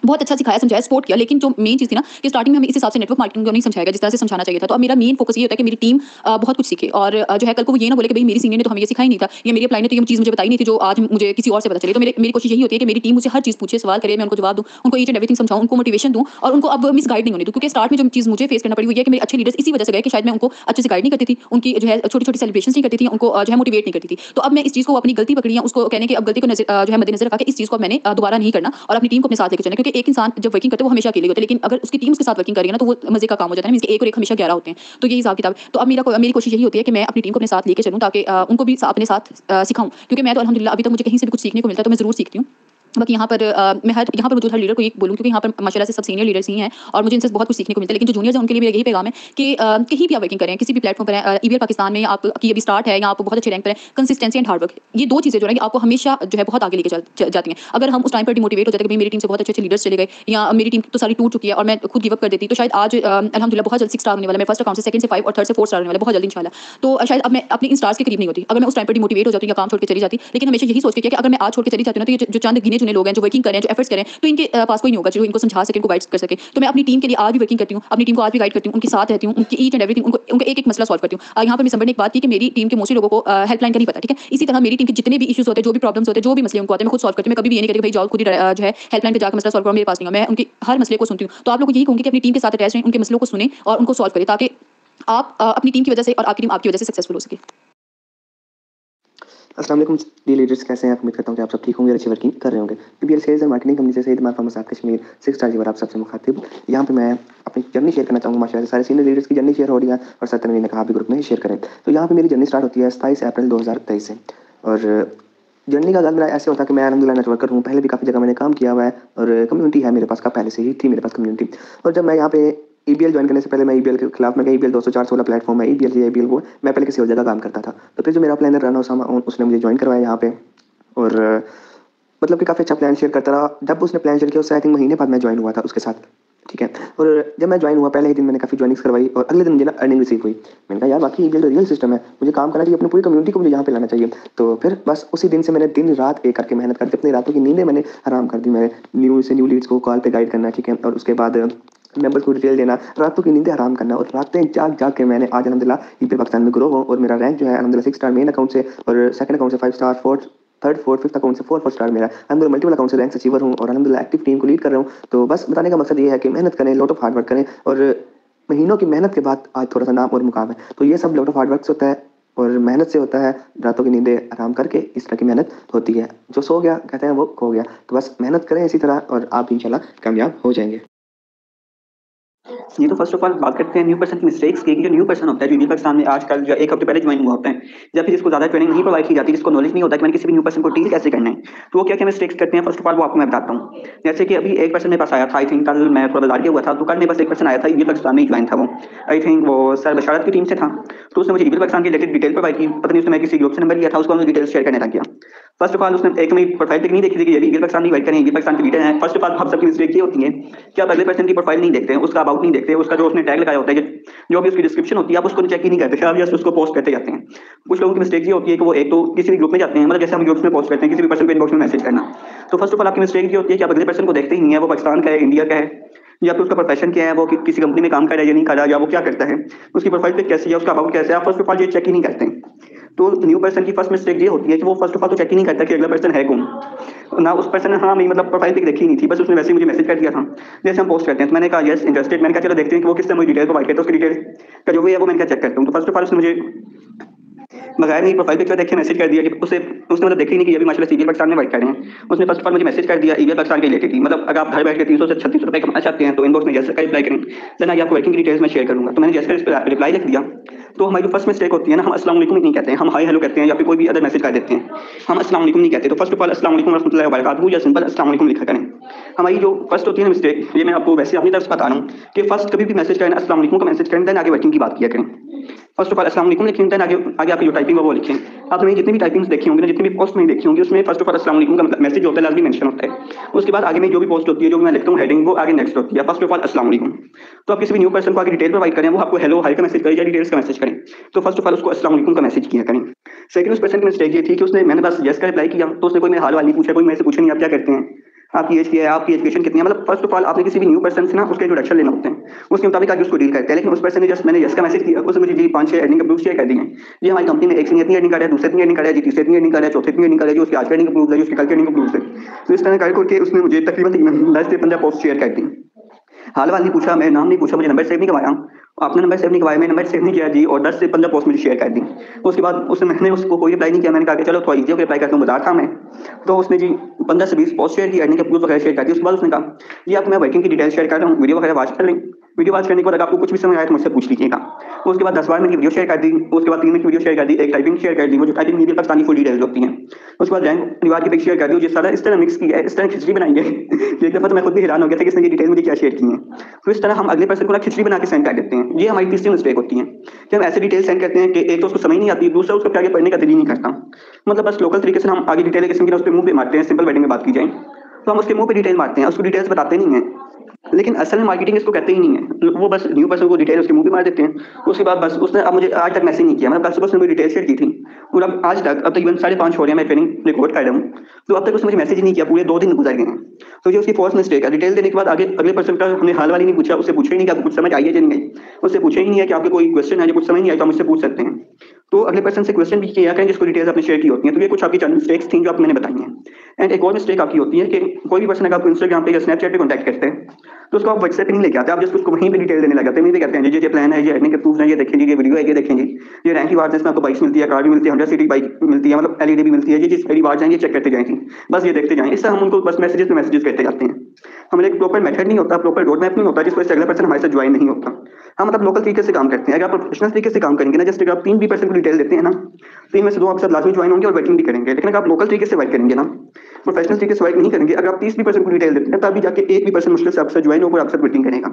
बहुत अच्छा सिखाया, समझाया, सपोर्ट किया। लेकिन जो मेन चीज़ थी ना कि स्टार्टिंग में हमें इस हिसाब से नेटवर्क मार्केटिंग को नहीं समझाया गया जिस तरह से समझाना चाहिए था। तो अब मेरा मेन फोकस ये होता है कि मेरी टीम बहुत कुछ सीखे और जो है कल को वो ये ना बोले कि भाई मेरी सीनियर ने तो हमें ये सिखाई नहीं था, या मेरी अप्लाई ने तो ये चीज़ मुझे बताई नहीं थी जो आज मुझे किसी और से पता चली। तो मेरी कोशिश यही होती है कि मेरी टीम मुझे हर चीज़ पूछे, सवाल करे, मैं उनको जवाब दूँ, उनको ईच एंड एवरीथिंग समझाऊँ, उनको मोटिवेशन दूँ और उनको अब मिस गाइड नहीं होने दूँ। क्योंकि स्टार्ट में जो चीज़ मुझे फेस करना पड़ी वो ये है कि मेरे अच्छे लीडर्स इसी वजह से गए कि शायद मैं उनको अच्छे से गाइड नहीं करती थी, उनकी जो है छोटी-छोटी सेलिब्रेशंस नहीं करती थी, उनको जो है मोटिवेट नहीं करती थी। तो अब मैं इस चीज़ को अपनी गलती पकड़ी है, उसको कहने की अब गलती को जो है मद्देनजर रखा कि इस चीज़ को मैंने दोबारा नहीं करना और अपनी टीम को अपने साथ लेके चलना। क्योंकि एक इंसान जब वर्किंग करता है वो हमेशा अकेले होता है, लेकिन अगर उसकी टीम उसके साथ वर्किंग करेगी ना तो वो मजे का काम हो जाता है, मींस कि एक और एक हमेशा 11 होते हैं। तो ये हिसाब किताब। तो अब मेरी कोशिश यही होती है कि मैं अपनी टीम को अपने साथ लेके चलूँ ताकि उनको भी अपने साथ सिखाऊं। क्योंकि मैं तो अल्हम्दुलिल्लाह अभी तक मुझे कहीं से भी कुछ सीखने को मिलता है तो मैं ज़रूर सीखती हूँ। बाकी यहाँ पर मैं यहाँ पर मौजूद हर लीडर को ये बोलूँ, क्योंकि यहाँ पर माशाल्लाह से सब सीनियर लीडर्स ही हैं और मुझे इनसे बहुत कुछ सीखने को मिलता है। लेकिन जो जूनियर्स हैं उनके लिए मेरा यही पैगाम है कि कहीं भी आप वर्किंग करें, किसी भी प्लेटफॉर्म पर हैं, ईवीएल पाकिस्तान में आपकी अभी स्टार्ट है या आप बहुत अच्छे रैंक पर हैं, कंसिस्टेंसी एंड हार्ड वर्क, ये 2 चीज़ें जो है कि आपको हमेशा जो है बहुत आगे लेके जाती हैं। अगर हम उस टाइम पर डिमोटिवेट हो जाते हैं कि भाई मेरी टीम से बहुत अच्छे लीडर्स चले गए या मेरी टीम तो सारी टूट चुकी है और मैं खुद गिव अप कर देती, तो शायद आज अल्हम्दुलिल्लाह बहुत जल्द 6 स्टार होने वाला है। मैं फर्स्ट अकाउंट से सेकंड से 5 और थर्ड से 4 स्टार होने वाला है बहुत जल्दी इंशाल्लाह। तो शायद अब मैं अपनी इन स्टार्स के करीब नहीं होती अगर मैं उस टाइम पर डिमोटिवेट हो जाती या काम छोड़ के चली जाती। लेकिन हमेशा यही सोच के किया कि अगर मैं आज छोड़ के चली जाती हूँ ना तो ये जो चंद गिने चुने लोग हैं जो वर्किंग करें, जो एफर्ट्स करें, तो इनके पास कोई नहीं होगा जो इनको समझा सके, इनको गाइड कर सके। तो मैं अपनी टीम के लिए आज भी वर्किंग करती हूँ, अपनी टीम को आज भी गाइड करती हूँ, उनके साथ रहती हूँ, उनकी ईच एंड एवरीथिंग, उनका एक-एक मसला सॉल्व करती हूँ। यहाँ पर मिस ने एक बात की कि मेरी टीम के मोस्टली लोगों को हेल्पलाइन का नहीं पता, ठीक है? इसी तरह मेरी टीम के जितने भी इश्यूज होते हैं, जो भी प्रॉब्लम्स होते हैं, जो भी मसले उनको आते हैं, मैं खुद सॉल्व करती हूँ। मैं कभी भी ये नहीं कहती भाई जाओ खुद ही जो है हेल्पलाइन पे जाकर मसला सॉल्व करो, मेरे पास नहीं है। मैं उनकी हर मसले को सुनती हूँ। तो आप लोग को यही कहूँगी कि अपनी टीम के साथ अटैच रहें, उनके मसलों को सुनें और उनको सॉल्व करें ताकि आप अपनी टीम की वजह से और आपकी टीम आपकी वजह से सक्सेसफुल हो सके। अस्सलाम वालेकुम डी लीडर्स, कैसे हैं आप? उम्मीद करता हूँ कि आप सब ठीक होंगे और अच्छी वर्किंग कर रहे होंगे। ईबीएल सेल्स एंड मार्केटिंग कंपनी से सईद माफा मसाद कश्मीर 6 स्टार जीवर आप सबसे मुखातिब। यहाँ पे मैं अपनी जर्नी शेयर करना चाहूँगा। माशाल्लाह सारे सीनियर लीडर्स की जर्नी शेयर हो रही है और सर तनवीर ने कहा भी ग्रुप में शेयर करें। तो यहाँ पे मेरी जर्नी स्टार्ट होती है 27 अप्रैल 2023 से और जर्नी का आगाज़ मेरा ऐसे होता है कि मैं अल्हम्दुलिल्लाह नेटवर्कर हूँ, पहले भी काफ़ी जगह मैंने काम किया हुआ है और कम्युनिटी है मेरे पास का, पहले से ही थी मेरे पास कम्युनिटी। और जब मैं यहाँ पे ईबीएल ज्वाइन करने से पहले मैं ईबीएल के खिलाफ में ईबीएल 204 प्लेटफॉर्म है, ईबीएल या ईबीएल वो मैं पहले किसी और जगह काम करता था। तो फिर जो मेरा प्लानर रहा उसामा, उसने मुझे ज्वाइन करवाया यहाँ पे और मतलब कि काफ़ी अच्छा प्लान शेयर करता रहा। जब उसने प्लान शेयर किया उससे आई थिंक महीने बाद मैं ज्वाइन हुआ था उसके साथ, ठीक है। और जब मैं ज्वाइन हुआ पहले ही दिन मैंने काफ़ी ज्वाइनिंग्स करवाई और अगले दिन मुझे ना अर्निंग रिसीव हुई। मैंने कहा यार बाकी ईबीएल तो रियल सिस्टम है, मुझे काम करना चाहिए, अपनी पूरी कम्युनिटी को मुझे यहाँ पे लाना चाहिए। तो फिर बस उसी दिन से मैंने दिन रात एक करके मेहनत करके अपनी रातों की नींदें मैंने हराम कर दी। मैंने न्यू लीड्स को कॉल पे गाइड करना, ठीक है, और उसके बाद मेंबर्स को डिटेल देना, रातों की नींदें हराम करना और रातें जाग के मैंने आज अल्हम्दुलिल्लाह ईबीएल पाकिस्तान में ग्रो हुआ और मेरा रैंक जो है अल्हम्दुलिल्लाह 6 स्टार मेन अकाउंट से और सेकंड अकाउंट से 5 star, third fourth fifth account से 4 स्टार मेरा अल्हम्दुलिल्लाह मल्टीपल अकाउंट से रैंक अचीवर हूँ और अल्हम्दुलिल्लाह एक्टिव टीम को लीड कर रहा हूँ। तो बस बताने का मकसद ये है कि मेहनत करें, लॉट ऑफ हार्ड वर्क करें और महीनों की मेहनत के बाद आज थोड़ा सा नाम और मुकाम है। तो ये सब लॉट ऑफ हार्ड वर्क से होता है और मेहनत से होता है, रातों की नींदें आराम करके इस तरह की मेहनत होती है। जो सो गया कहते हैं वो खो गया। तो बस मेहनत करें इसी तरह और आप इंशाल्लाह कामयाब हो जाएंगे। जी, तो फर्स्ट ऑफ ऑल बात करते हैं न्यू पर्सन की मिस्टेक्स की। जो न्यू पर्सन होता है जो ईबीएल पाकिस्तान में आजकल जो 1 हफ्ते पहले ज्वाइन हुआ होता है या फिर जिसको ज़्यादा ट्रेनिंग नहीं प्रोवाइड की जाती, जिसको नॉलेज नहीं होता कि मैंने किसी भी न्यू पर्सन को डील कैसे करना है, तो वो क्या क्या मिस्टेक्स करते हैं फर्स्ट ऑफ ऑल वो आपको मैं बताता हूँ। जैसे कि अभी एक पर्सन मेरे पास आया था, आई थिंक कल मैं थोड़ा बाजार गया हुआ था, तो कल मेरे पास एक पर्सन आया था ईबीएल पाकिस्तान में ज्वाइन था। वो आई थिंक वो सर बशारत की टीम से था। तो उसने मुझे ईबीएल पाकिस्तान की रिलेटेड डिटेल प्रोवाइड की। पता नहीं उसने मैं किसी ग्रुप से नंबर लिया था, उसको मैं डिटेल्स शेयर करने लग गया। फर्स्ट ऑफ ऑल उसने एक मेरी प्रोफाइल तक नहीं देखी थी कि ईबीएल पाकिस्तान नहीं वाइट करें, ईबीएल पाकिस्तान के लीडर हैं। फर्स्ट ऑफ ऑल हम सबकी मिस्टेक ये होती है कि आप अगले पर्सन की प्रोफाइल नहीं देखते हैं, उसका अबाउट नहीं देखते, उसका जो उसने टैग लगाया होता है, जो भी उसकी डिस्क्रिप्शन होती है आप उसको चेक ही नहीं करते, आप जस्ट उसको पोस्ट करते जाते हैं। कुछ लोगों की मिस्टेक ये होती है कि वो एक तो किसी भी ग्रुप में जाते हैं, मतलब जैसे हम ग्रुप्स में पोस्ट करते हैं किसी भी पर्सन को इनबॉक्स में मैसेज करना। तो फर्स्ट ऑफ ऑल आपकी मिस्टेक ये होती है कि आप अगले पर्सन को देखते ही नहीं है, वो पाकिस्तान का है, इंडिया का है, या फिर उसका प्रोफेशन क्या है, वो किसी कंपनी में काम कर रहा है या नहीं कर रहा, या वो क्या करता है, उसकी प्रोफाइल पे कैसी है, उसका अबाउट कैसे है, आप फर्स्ट ऑफ ऑल ये चेक ही नहीं करते हैं। तो न्यू पर्सन की फर्स्ट मिस्टेक ये होती है कि वो फर्स्ट ऑफ ऑल तो चेक ही नहीं करता कि अगला पर्सन है कौन। ना उस पर्सन ने हाँ मेरी मतलब प्रोफाइल पिक देखी नहीं थी, बस उसने वैसे ही मुझे मैसेज कर दिया था जैसे हम पोस्ट करते हैं। तो मैंने कहा यस इंटरेस्टेड, मैंने कहा चलो देखते हैं कि वो किस तरह मुझे डिटेल प्रोवाइड करता है, उसकी डिटेल का जो भी है वो मैंने क्या चेक करता हूँ। तो फर्स्ट ऑफ ऑल उसने मुझे बगैर मेरी प्रोफाइल पिक्चर देखे मैसेज कर दिया कि उसने मतलब देखी नहीं कि अभी माशाल्लाह सीबीएल पाकिस्तान में वर्क कर रहे हैं। उसने फर्स्ट ऑफ ऑल मुझे मैसेज कर दिया ईबीएल पाकिस्तान के रिलेटेड ही, मतलब अगर आप घर बैठ के 300 से 3600 रुपए कमाना चाहते हैं तो इनबॉक्स में जैसे का रिप्लाई करें, देन आगे आपको वर्किंग की डिटेल्स में शेयर करूंगा। तो मैंने जैसे इस पर रिप्लाई लिख दिया। तो हमारी जो फर्स्ट मिस्टेक होती है ना, हम अस्सलाम वालेकुम नहीं कहते हैं, हम हाय हेलो कहते हैं या फिर कोई भी अदर मैसेज कर देते हैं, हम अस्सलाम वालेकुम नहीं कहते। तो फर्स्ट ऑफ ऑल अस्सलाम वालेकुम रहमतुल्लाहि व बरकातहू या सिंपल अस्सलाम वालेकुम लिखा करें। हमारी जो फर्स्ट होती है मिस्टेक, ये मैं आपको वैसे अपनी तरफ से बता रहा हूँ कि फर्स्ट कभी भी मैसेज करें अस्सलाम वालेकुम का मैसेज करें, देन आगे वर्किंग की बात किया करें। फर्स्ट ऑफ ऑल अस्सलाम वालेकुम लिखें, देन आगे आपकी जो टाइपिंग है वो लिखें। आपने जितनी भी टाइपिंग्स देखी होंगी ना, जितनी भी पोस्ट में देखी होंगी, उसमें फर्स्ट ऑफ ऑल अस्सलाम वालेकुम का मैसेज होता है, लाजमी मेंशन होता है। उसके बाद आगे में जो भी पोस्ट होती है, जो मैं लिखता हूँ हेडिंग, वो आगे नेक्स्ट होती है फर्स्ट ऑफ ऑल अस्सलाम वालेकुम। तो आप किसी भी न्यू पर्सन को आगे डिटेल प्रोवाइड करें, वो आपको हेलो हाय का मैसेज करें या डिटेल्स का मैसेज करें, तो फर्स्ट ऑफ ऑल उसको अस्सलाम वालेकुम का मैसेज किया करें। सेकंड उस पर्सन की मिस्टेक ये थी कि उसने मैंने बस यस का रिप्लाई किया, तो उसने कोई मेरे हाल वाल नहीं पूछा, कोई मेरे से पूछा नहीं आप क्या करते हैं, आपकी एज क्या है, आपकी एजुकेशन कितनी है। मतलब फर्स्ट ऑफ ऑल आपने किसी भी न्यू पर्सन से ना उसके इंट्रोडक्शन लेना होते हैं, उसके मुताबिक आगे उसको डील करते हैं। लेकिन उस पर्सन ने जस्ट मैंने यस का मैसेज किया, उसने मुझे जी 5-6 एर्निंग अप्रूव शेयर कर दिए हैं, जी हमारी कंपनी में एक से इतनी एर्निंग कर रहा है, दूसरे इतनी एर्निंग कर रहा है, जी तीसरे इतनी एर्निंग कर रहा है, चौथे इतनी एर्निंग कर रहा है, जो उसकी आज एर्निंग अप्रूव है, जो उसकी कल की एर्निंग अप्रूव है। तो इस तरह करके उसने मुझे तकरीबन 10 से 15 पोस्ट शेयर कर दी। हाल वाल नहीं पूछा, मेरा नाम नहीं पूछा, मुझे नंबर सेव नहीं करवाया, आपने नंबर सेव नहीं करवाया, मैं नंबर सेव नहीं किया जी, और 10 से 15 पोस्ट मुझे शेयर कर दी। उसके बाद मैंने उसको कोई रिप्लाई नहीं किया, मैंने कहा कि चलो थोड़ा ईजी रिप्लाई करता हूँ, बाजार था मैं। तो उसने जी 15 से 20 पोस्ट शेयर की, अर्निंग के प्रूफ वगैरह शेयर कर दी। उसके बाद उसने कहा जी आपको मैं वर्किंग की डिटेल शेयर कर रहा हूँ, वीडियो वगैरह वॉच कर लें, वीडियो वॉच करने के बाद आपको कुछ भी समझ आया तो मुझसे पूछ लीजिएगा। उसके बाद 10 बार मैंने वीडियो शेयर कर दी, उसके बाद 3 मिनट की वीडियो शेयर कर दी, एक टाइपिंग शेयर कर दी, वो जो टाइपिंग ईबीएल पाकिस्तानी फुल डिटेल्स होती हैं। उसके बाद रैंक परिवार की पिक शेयर कर दी, जिस तरह इस तरह मिक्स किया है, इस तरह खिचड़ी बनाई है एक दफा तो मैं खुद भी हैरान हो गया था कि इसने ये डिटेल मुझे क्या शेयर की है। तो इस तरह हम अगले पर्सन को ना खिचड़ी बना के सेंड कर देते हैं। ये हमारी तीसरी मिस्टेक होती है कि हम ऐसे डिटेल सेंड करते हैं कि एक तो उसको समझ नहीं आती, दूसरा उसको आगे पढ़ने का दिल ही नहीं करता। मतलब बस लोकल तरीके से हम आगे डिटेल किस्म की उस पर मुंह पे मारते हैं, सिंपल वर्डिंग में बात की जाए तो हम उसके मुंह पे डिटेल मारते हैं, उसको डिटेल्स बताते नहीं हैं। लेकिन असल में मार्केटिंग इसको कहते ही नहीं है, वो बस न्यू पर्सन को डिटेल उसके मुंह पे मार देते हैं। उसके बाद बस उसने अब मुझे आज तक मैसेज नहीं किया, मतलब कल सुबह उसने मुझे डिटेल शेयर की थी और अब आज तक अब तकरीबन 5:30 हो रहे हैं, मैं ट्रेनिंग रिकॉर्ड कर रहा हूँ, तो अब तक उसने मुझे मैसेज नहीं किया, पूरे 2 दिन गुजर गए हैं। तो ये उसकी फर्स्ट मिस्टेक है। डिटेल देने के बाद आगे अगले पर्सन का हमने हाल वाली नहीं पूछा, उससे पूछा ही नहीं कि आपको कुछ समझ आई है या नहीं आई, उससे पूछा ही नहीं है कि आपके कोई क्वेश्चन है जो कुछ समझ नहीं आया तो आप मुझसे पूछ सकते हैं। तो अगले पर्सन से क्वेश्चन भी किया करें जिसको डिटेल्स आपने शेयर की होती हैं। तो ये कुछ आपकी 4 मिस्टेक्स थी जो आप मैंने बताई हैं। एंड एक और मिस्टेक आपकी होती है कि कोई भी पर्सन अगर आपको इंस्टाग्राम पे या स्नैपचैट पे कॉन्टैक्ट करते हैं तो उसको आप व्हाट्सएप पे नहीं लेके आते, आप जस्ट उसको वहीं पे डिटेल देने लग जाते हैं। वहीं पे कहते हैं ये प्लान है, ये अर्निंग के प्रूफ हैं, ये देखेंगे, ये वीडियो है, ये देखेंगे, ये रैंक रिवार्ड्स हैं, इसमें आपको बाइक्स मिलती है, कार भी मिलती है, 100 सीटी बाइक मिलती है, मतलब एलईडी भी मिलती है, ये चीज रिवार्ड्स हैं, ये चेक करते जाएंगे, बस ये देखते जाएं। इससे हम उनको बस मैसेजेस पे मैसेजेस करते जाते हैं। हमारे एक प्रॉपर मेथड नहीं होता, प्रॉपर रोड मैप नहीं होता, जिस वजह से अगला पर्सन हमारे साथ ज्वाइन नहीं होता। हम मतलब लोकल तरीके से काम करते हैं। अगर आप प्रोफेशनल तरीके से काम करेंगे ना, जैसे अगर आप 3 भी पर्सन को डिटेल देते हैं ना, 3 में से 2 आपके साथ लाजमी ज्वाइन होंगे और वर्किंग भी करेंगे। लेकिन अगर आप लोकल तरीके से वर्क करेंगे ना, प्रोफेशनल तरीके से वर्क नहीं करेंगे, अगर आप 30 भी पर्सन को डिटेल देते हैं तभी जाके एक भी पर्सन मुश्किल से आपसे ज्वाइन होकर आपसे वर्किंग करेगा।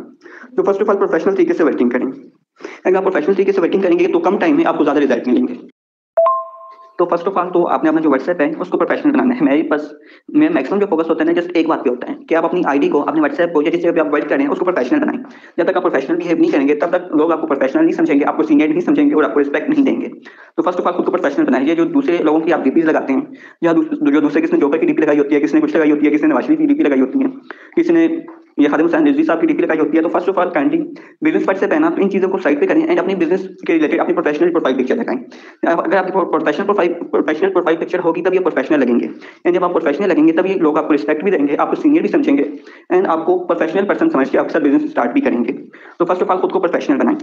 तो फर्स्ट ऑफ ऑल प्रोफेशनल तरीके से वर्किंग करें। अगर आप प्रोफेशनल तरीके से वर्किंग करेंगे तो कम टाइम में आपको ज्यादा रिजल्ट मिलेंगे। तो फर्स्ट ऑफ ऑल तो आपने अपना जो व्हाट्सएप है उसको प्रोफेशनल बनाना है। मेरा मैक्सिमम जो फोकस होता है ना, जस्ट एक बात पे होता है कि आप अपनी आईडी को, अपने व्हाट्सएप को या जिस जगह पे आप वर्क करें उसको प्रोफेशनल बनाएं। जब तक आप प्रोफेशनल बिहेव नहीं करेंगे तब तक लोग आपको प्रोफेशनल नहीं समझेंगे, आपको सीनियर नहीं समझेंगे और आपको रिस्पेक्ट नहीं देंगे। तो फर्स्ट ऑफ ऑल खुद को प्रोफेशनल बनाइए। जो दूसरे लोगों की आप डीपीज लगाते हैं या जो दूसरे किसने जोकर की डीपी लगाई होती है, किसने कुछ लगाई होती है, किसने नवाज शरीफ की डीपी लगाई होती है, किसने ये खादिम हुसैन रिजवी साहब की डीपी लगाई होती है, तो first of all kindly business WhatsApp है ना, तो इन चीज़ों को साइड पे करें एंड अपनी बिजनेस के रिलेटेड अपनी प्रोफेशनल प्रोफाइल पिक्चर लगाएं। अगर आपकी प्रोफेशनल प्रोफाइल पिक्चर होगी तब ये प्रोफेशनल लगेंगे, एंड जब आप प्रोफेशनल लगेंगे तब ये लोग आपको रिस्पेक्ट भी देंगे, आपको सीनियर भी समझेंगे एंड आपको प्रोफेशनल पर्सन समझ के आपके साथ बिजनेस स्टार्ट भी करेंगे। तो फर्स्ट ऑफ ऑल खुद को प्रोफेशनल बनाएं।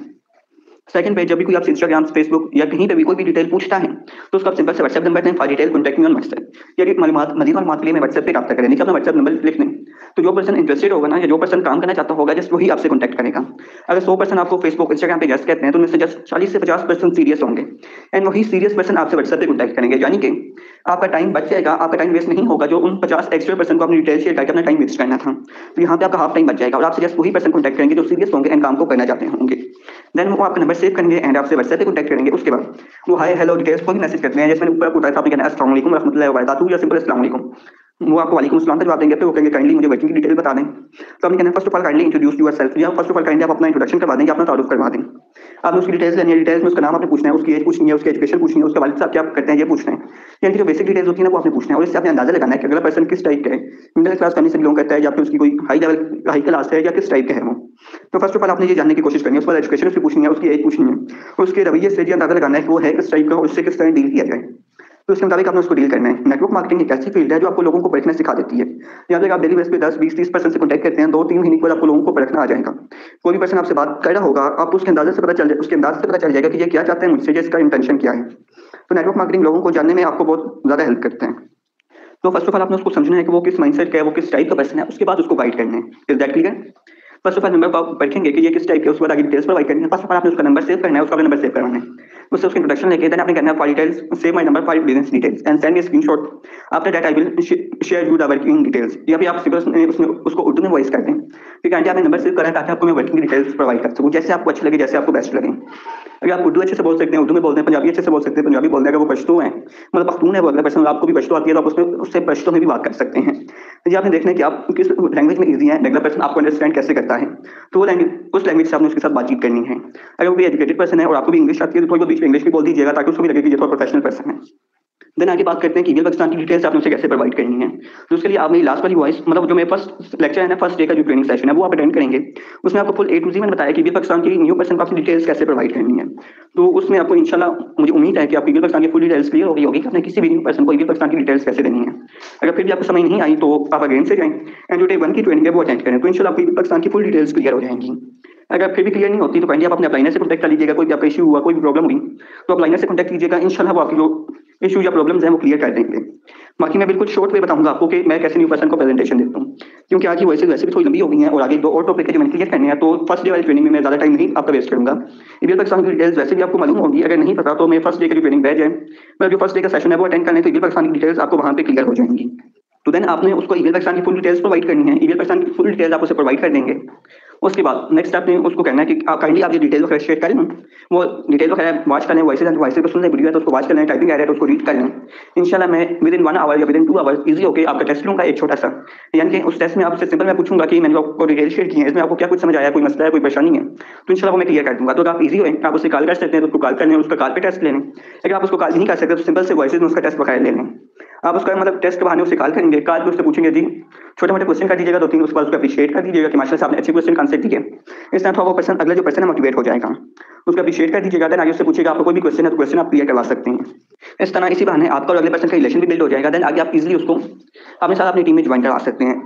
सेकंड पे, जब भी कोई आपसे इंस्टाग्राम, फेसबुक या कहीं पे भी कोई भी डिटेल पूछता है तो उसका आप सिंपल से व्हाट्सएप नंबर दें, for detail contact me on WhatsApp. या कि मजीद मालूमात के लिए मैं व्हाट्सएप पे रब्ता करें, नीचे अपना व्हाट्सएप नंबर लिख लें। तो जो पर्सन इंटरेस्टेड होगा ना, या जो पर्सन काम करना चाहता होगा, जस्ट वही आपसे कॉन्टैक्ट करेगा। अगर 100 पर्सन आपको फेसबुक, इंस्टाग्राम पे जस्ट कहते हैं तो उनमें से जस्ट 40 से 50 पर्सन सीरियस होंगे एंड वही सीरियस पर्सन आपसे व्हाट्सएप पे कॉन्टैक्ट करेंगे। यानी कि आपका टाइम बच जाएगा, आपका टाइम वेस्ट नहीं होगा। जो उन 50 एक्स्ट्रा पर्सन को अपनी डिटेल शेयर करके अपना टाइम वेस्ट करना था, तो यहाँ पे आपका हाफ टाइम बच जाएगा और आपसे जस्ट वही पर्सन कॉन्टैक्ट करेंगे जो सीरियस होंगे एंड काम को करना चाहते होंगे। देन वो आपका नंबर सेव करेंगे एंड आपसे व्हाट्सएप पे कॉन्टैक्ट करेंगे। उसके बाद वो हाय हेलो डिटेल्स को भी मैसेज करते हैं, जैसे मैंने ऊपर आपको बताया था, आपने कहना है अस्सलाम वालेकुम रहमतुल्लाहि व बरकातहू या सिंपल अस्सलाम वालेकुम। वो आपको वालेकुम अस्सलाम का जवाब देंगे, फिर वो कहेंगे काइंडली मुझे वर्किंग की डिटेल बता दें। तो आपने कहना है first of all kindly introduce yourself, या फर्स्ट ऑफ ऑल काइंडली आप अपना इंट्रोडक्शन करवा देंगे, अपना तारुफ करवा दें। आपने उसकी डिटेल्स लेनी है, डिटेल्स में उसका नाम आपने पूछना है, उसकी एज पूछनी है, उसकी एजुकेशन पूछनी है, उसके वालिद साहब क्या करते हैं ये पूछना है। यानी कि जो बेसिक डिटेल्स होती है ना वो आपने पूछना है और इससे आपने अंदाजा लगाना है कि अगला पर्सन किस टाइप का है, मिडिल क्लास फैमिली से बिलोंग करता है या फिर उसकी कोई हाई क्लास है या किस टाइप का है वो। तो फर्स्ट ऑफ ऑल आपने ये जानने की कोशिश करनी है। उसके बाद एजुकेशन उसकी पूछनी है, उसकी एज पूछनी है, उसके रवैये से ये अंदाजा लगाना है कि वो है किस टाइप का और उससे किस तरह डील किया जाए। तो उसके मुताबिक आपने उसको डील करना है। नेटवर्क मार्केटिंग एक ऐसी फील्ड है जो आपको लोगों को परखना सिखा देती है। यहाँ पे आप डेली बेस पे 10, 20, 30% से कॉन्टैक्ट करते हैं, 2-3 महीने के बाद आपको लोगों को परखना आ जाएगा। कोई भी पर्सन आपसे बात कर रहा होगा, आपको उसके अंदाजे से पता चल जाएगा कि ये क्या चाहते हैं मुझसे, ये इसका इंटेंशन क्या है। तो नेटवर्क मार्केटिंग लोगों को जानने में आपको बहुत ज़्यादा हेल्प करते हैं। तो फर्स्ट ऑफ ऑल आपने उसको समझना है कि वो किस माइंडसेट का है, वो किस टाइप का पर्सन है, उसके बाद उसको गाइड करना है। Is that clear? First of all number आप परखेंगे कि ये किस टाइप के, उसके बाद आगे डिटेल्स प्रोवाइड करनी है। फर्स्ट ऑफ ऑल आपने उसका नंबर सेव करना है, उसका नंबर सेव करवाना है, उससे उसकी इंट्रोडक्शन लेके देन आपने करना है for details save my number for business details and send me screenshot after that I will share you the working details. या फिर आप सिंपल उसमें उसको उर्दू में वॉइस कर दें कि आंटी आपने नंबर सेव करा है ताकि आपको मैं वर्किंग डिटेल्स प्रोवाइड कर सकूँ, जैसे आपको अच्छा लगे, जैसे आपको बेस्ट लगे। अगर आप उर्दू अच्छे से बोल सकते हैं उर्दू में बोलते हैं, पंजाबी अच्छे से बोल सकते हैं पंजाबी बोलते हैं। अगर वो पश्तो है, मतलब पख्तून है वो अगला पर्सन, आपको भी पश्तो आती है तो आप उससे पश्तो में भी बात कर सकते हैं। तो ये आपने देखना है कि आप किस लैंग्वेज में ईजी है, अगला पर्सन आपको अंडरस्टैंड कैसे करता है, तो वो उस लैंग्वेज से आपने उसके साथ बातचीत करनी है। अगर वो कोई एजुकेटेड पर्सन है और आपको भी इंग्लिश आती है तो थोड़ी बहुत बीच में इंग्लिश भी बोल दीजिएगा ताकि उसको भी लगे कि ये थोड़ा प्रोफेशनल पर्सन है। देन आगे बात करते हैं कि ईमेल पाकिस्तान की डिटेल्स आपने उसे कैसे प्रोवाइड करनी है। तो उसके लिए आप मेरी लास्ट वाली वॉइस, मतलब जो मेरा फर्स्ट लेक्चर है ना, फर्स्ट डे का जो ट्रेनिंग सेशन है वो आप अटेंड करेंगे। उसमें आपको फुल A to Z मैंने बताया कि ईमेल पाकिस्तान की न्यू पर्सन को आपकी डिटेल्स कैसे प्रोवाइड करनी है। तो उसमें आपको इंशाल्लाह मुझे उम्मीद है कि आपकी ईमेल पाकिस्तान की फुल डिटेल्स क्लियर हो गई होगी कि आपने किसी भी न्यू पर्सन को ईमेल पाकिस्तान की डिटेल्स कैसे देनी है। अगर फिर भी आपको समझ नहीं आई तो आप अगेन से जाएं एंड जो डे 1 की ट्रेनिंग है वो अटेंड करें, तो इंशाल्लाह आपको ईमेल पाकिस्तान की फुल डिटेल्स क्लियर हो जाएंगी। अगर फिर भी क्लियर नहीं होती तो काइंडली आप अपने अपलाइनर से कॉन्टैक्ट कर लीजिएगा। कोई भी आपका इशू हुआ, कोई भी प्रॉब्लम हुई तो अपलाइनर से कॉन्टैक्ट कीजिएगा, इंशाल्लाह वो आपकी जो इशू या प्रॉब्लम्स हैं वो क्लियर कर देंगे। बाकी मैं बिल्कुल शॉर्ट वे बताऊंगा आपको कि मैं कैसे न्यू पर्सन को प्रेजेंटेशन देता हूँ, क्योंकि आज की वॉइस वैसे भी थोड़ी लंबी हो गई हैं और आगे 2 और टॉपिक है जो मैंने क्लियर करने हैं। तो फर्स्ट डे वाली ट्रेनिंग में मैं ज़्यादा टाइम नहीं आपका वेस्ट करूंगा। ईमेल पाकिस्तान की डिटेल्स वैसे भी आपको मालूम होगी, अगर नहीं पता तो मैं फर्स्ट डे की ट्रेनिंग बैठ जाए, मतलब जो फर्स्ट डे का सेशन है वो अटेंड करने तो ईमेल पाकिस्तान की डिटेल्स आपको वहाँ पे क्लियर हो जाएंगी। तो देन आपने उसको ईमेल पाकिस्तान की फुल डिटेल्स प्रोवाइड करनी है। ईमेल पाकिस्तान की फुल डिटेल्स आप उसे प्रोवाइड कर देंगे। उसके बाद नेक्स्ट आपने उसको कहना है कि काइंडली आप ये डिटेल वगैरह शेयर करें, वो डिटेल वगैरह वॉच कर लें, वॉइस पे सुन लें, वीडियो है तो उसको वॉच कर लें, टाइपिंग आ रहा है तो उसको रीड कर लें। इंशाल्लाह मैं विद इन 1 आवर या विद इन 2 आवर्स इजी होकर आपका टेस्ट लूंगा एक छोटा सा, यानी कि उस टेस्ट में आपसे सिंपल मैं पूछूंगा कि मैंने आपको डिटेल शेयर की है, इसमें आपको क्या कुछ समझ आया, कोई मसला है, कोई परेशानी है, तो इंशाल्लाह वो मैं क्लियर कर दूंगा। तो आप इजी हो, आप उससे कॉल कर सकते हैं तो उसको कॉल कर लें, उसका कॉल पे टेस्ट ले लें। अगर आप उसको कॉल नहीं कर सकते तो सिंपल से वॉइस में उसका टेस्ट वगैरह ले लें। आप उसका मतलब टेस्ट के बहाने उससे कॉल करेंगे, कॉल पे उससे पूछेंगे जी छोटे मोटे क्वेश्चन कर दीजिएगा 2-3, उसके बाद उसको अप्रिशिएट कर दीजिएगा कि माशाल्लाह से आपने अच्छे क्वेश्चन आंसर दिए। इस तरह वो पर्सन अगला जो पर्सन है मोटिवेट हो जाएगा, उसको अप्रिशिएट कर दीजिएगा। देन आगे उससे पूछेगा आपको कोई भी क्वेश्चन है तो क्वेश्चन आप क्लियर करवा सकते हैं। इस तरह इसी बहाने आपका और अगले पर्सन का रिलेशन भी बिल्ड हो जाएगा। देन आगे आप इजीली उसको अपने साथ अपनी टीम में ज्वाइन करवा सकते हैं।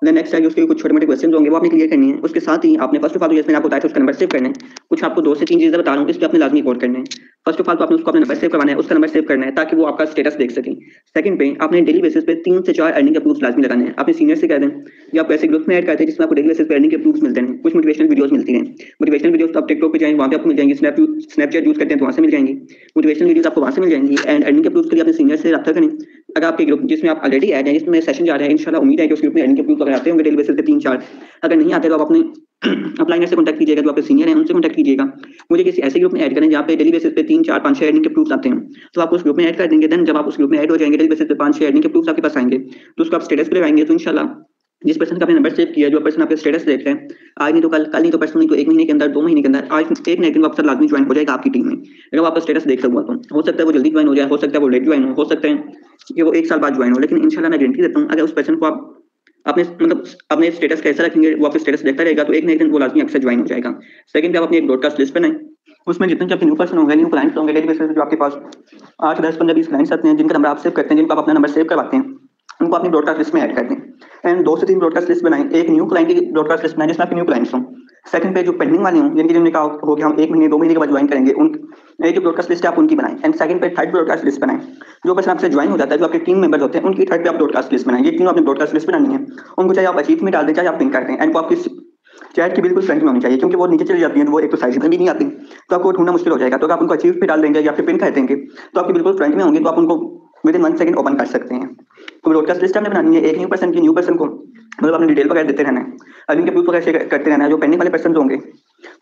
देन नेक्स्ट है उसके कुछ छोटे मोटे क्वेश्चन होंगे वो आपने क्लियर करनी है। उसके साथ ही आपने फर्स्ट ऑफ ऑल जैसे आपको बताया था उसका नंबर सेव करना है। कुछ आपको 2 से 3 चीजें बता रहा हूँ, इस पर आपने लाजमी गौर करना है। फर्स्ट ऑफ ऑल तो आपने उसको अपना नंबर सेव करवाना है, उसका नंबर सेव करना है ताकि वो आपका स्टेटस देख सकें। सेकंड पे आपने डेली बेसिस पे 3 से 4 अर्निंग अप्रूव्स लाजमी लगाने हैं। अपने सीनियर से कह दें या आप ऐसे ग्रुप में ऐड करते हैं जिसमें आपको डेली बेसिस पे अर्निंग अप्रूव्स मिलते हैं। कुछ मोटिवेशनल वीडियोस मिलती हैं, मोटिवेशनल वीडियोस आप टिकटॉक पे जाएंगे वहाँ पे आपको मिल जाएंगी, स्नैपचैट यूज करते हैं तो वहाँ से मिल जाएंगी मोटिवेशनल वीडियोस, आपको वहाँ से मिल जाएंगी। एंड अर्निंग अप्रूव्स के लिए अपने सीनियर से रब्ता करें। अगर आपके ग्रुप जिसमें आप ऑलरेडी ऐड हैं, जिसमें सेशन जा रहा है, इंशाल्लाह उम्मीद है कि उस ग्रुप में अर्निंग अप्रूव्स वगैरह आते होंगे डेली बेसिस पे 3-4। अगर नहीं आते तो आप अपने अपलाइनर से कॉन्टैक्ट कीजिएगा, जो आपके सीनियर हैं उनसे कॉन्टैक्ट कीजिएगा। मुझे किसी ऐसे ग्रुप में ऐड करें जहाँ पे डेली बेसिस पे 3-4-5-6 अर्निंग के प्रूफ्स आते हैं, तो आप उस ग्रुप में ऐड कर देंगे। देन जब आप उस ग्रुप में ऐड हो जाएंगे, डेली बेसिस पे 5-6 अर्निंग के प्रूफ्स आपके पास आएंगे तो उसको आप स्टेटस पे लगाएंगे। तो इंशाल्लाह जिस पर्सन का आपने नंबर सेव किया, जो पर्सन आपके स्टेटस देख रहे हैं, आज नहीं तो कल, कल नहीं तो परसों, नहीं तो 1 महीने के अंदर, 2 महीने के अंदर, आज एक ना एक दिन अफसर लाजमी ज्वाइन हो जाएगा आपकी टीम में। अगर आपका स्टेटस देख हुआ तो हो सकता है वो जल्दी ज्वाइन हो जाए, हो सकता है वो लेट ज्वाइन हो सकता है कि वो 1 साल बाद ज्वाइन हो, लेकिन इंशाल्लाह मैं गारंटी देता हूँ अगर उस पर्सन को आप अपने मतलब अपने स्टेटस कैसा रखेंगे, वो आपके स्टेटस देखता रहेगा तो एक ना एक दिन वो लाजमी अक्सर ज्वाइन हो जाएगा। सेकंड पे आप अपनी एक ब्रॉडकास्ट लिस्ट बनाएं, उसमें जितने भी आपके न्यू पर्सन होंगे, न्यू क्लाइंट्स होंगे, डेली बेसिस पे जो आपके पास 8, 10, 15, 20 क्लाइंट्स आते हैं जिनका नंबर आप सेव करते हैं, जिनको आप अपना नंबर सेव करवाते हैं, उनको अपनी ब्रॉडकास्ट लिस्ट में ऐड कर दें। एंड 2 से 3 ब्रॉडकास्ट लिस्ट बनाएं। एक न्यू क्लाइंट की ब्रॉडकास्ट लिस्ट बनाएं जिसमें आपके न्यू क्लाइंट्स हों। सेकंड पे जो पेंडिंग वाले हों, जिनकी जिन्होंने कहा हो गया हम 1 महीने 2 महीने के बाद ज्वाइन करेंगे, उन एक जो ब्रॉडकास्ट लिस्ट है आप उनकी बनाएं। एंड सेकंड पे थर्ड ब्रॉडकास्ट लिस्ट बनाएं। जो पर्सन आपसे ज्वाइन हो जाता है, जो आपके टीम मेंबर्स होते हैं, उनकी थर्ड पे आप ब्रॉडकास्ट लिस्ट बनाएं। ये तीनों आपने ब्रॉडकास्ट लिस्ट बनानी है। उनको चाहे आप अचीव में डाल दें, चाहे आप पिन कर दें। एंड वो आपकी चैट की बिल्कुल फ्रंट में होनी चाहिए, क्योंकि वो नीचे चली जाती है तो वो एक तो साइड में भी नहीं आती, तो आपको ढूंढना मुश्किल हो जाएगा। तो अगर आप उनको अचीव पे डाल देंगे या फिर पिन कर देंगे तो आपकी बिल्कुल फ्रंट में होंगे, तो आप उनको विद इन 1 सेकंड ओपन कर सकते हैं। तो ब्रॉडकास्ट लिस्ट हमने बनानी है। एक न्यू पर्सन को मतलब अपनी डिटेल वगैरह देते रहना है, अर्निंग के प्रूफ वगैरह शेयर करते रहना है। जो पेंडिंग वाले पर्सन होंगे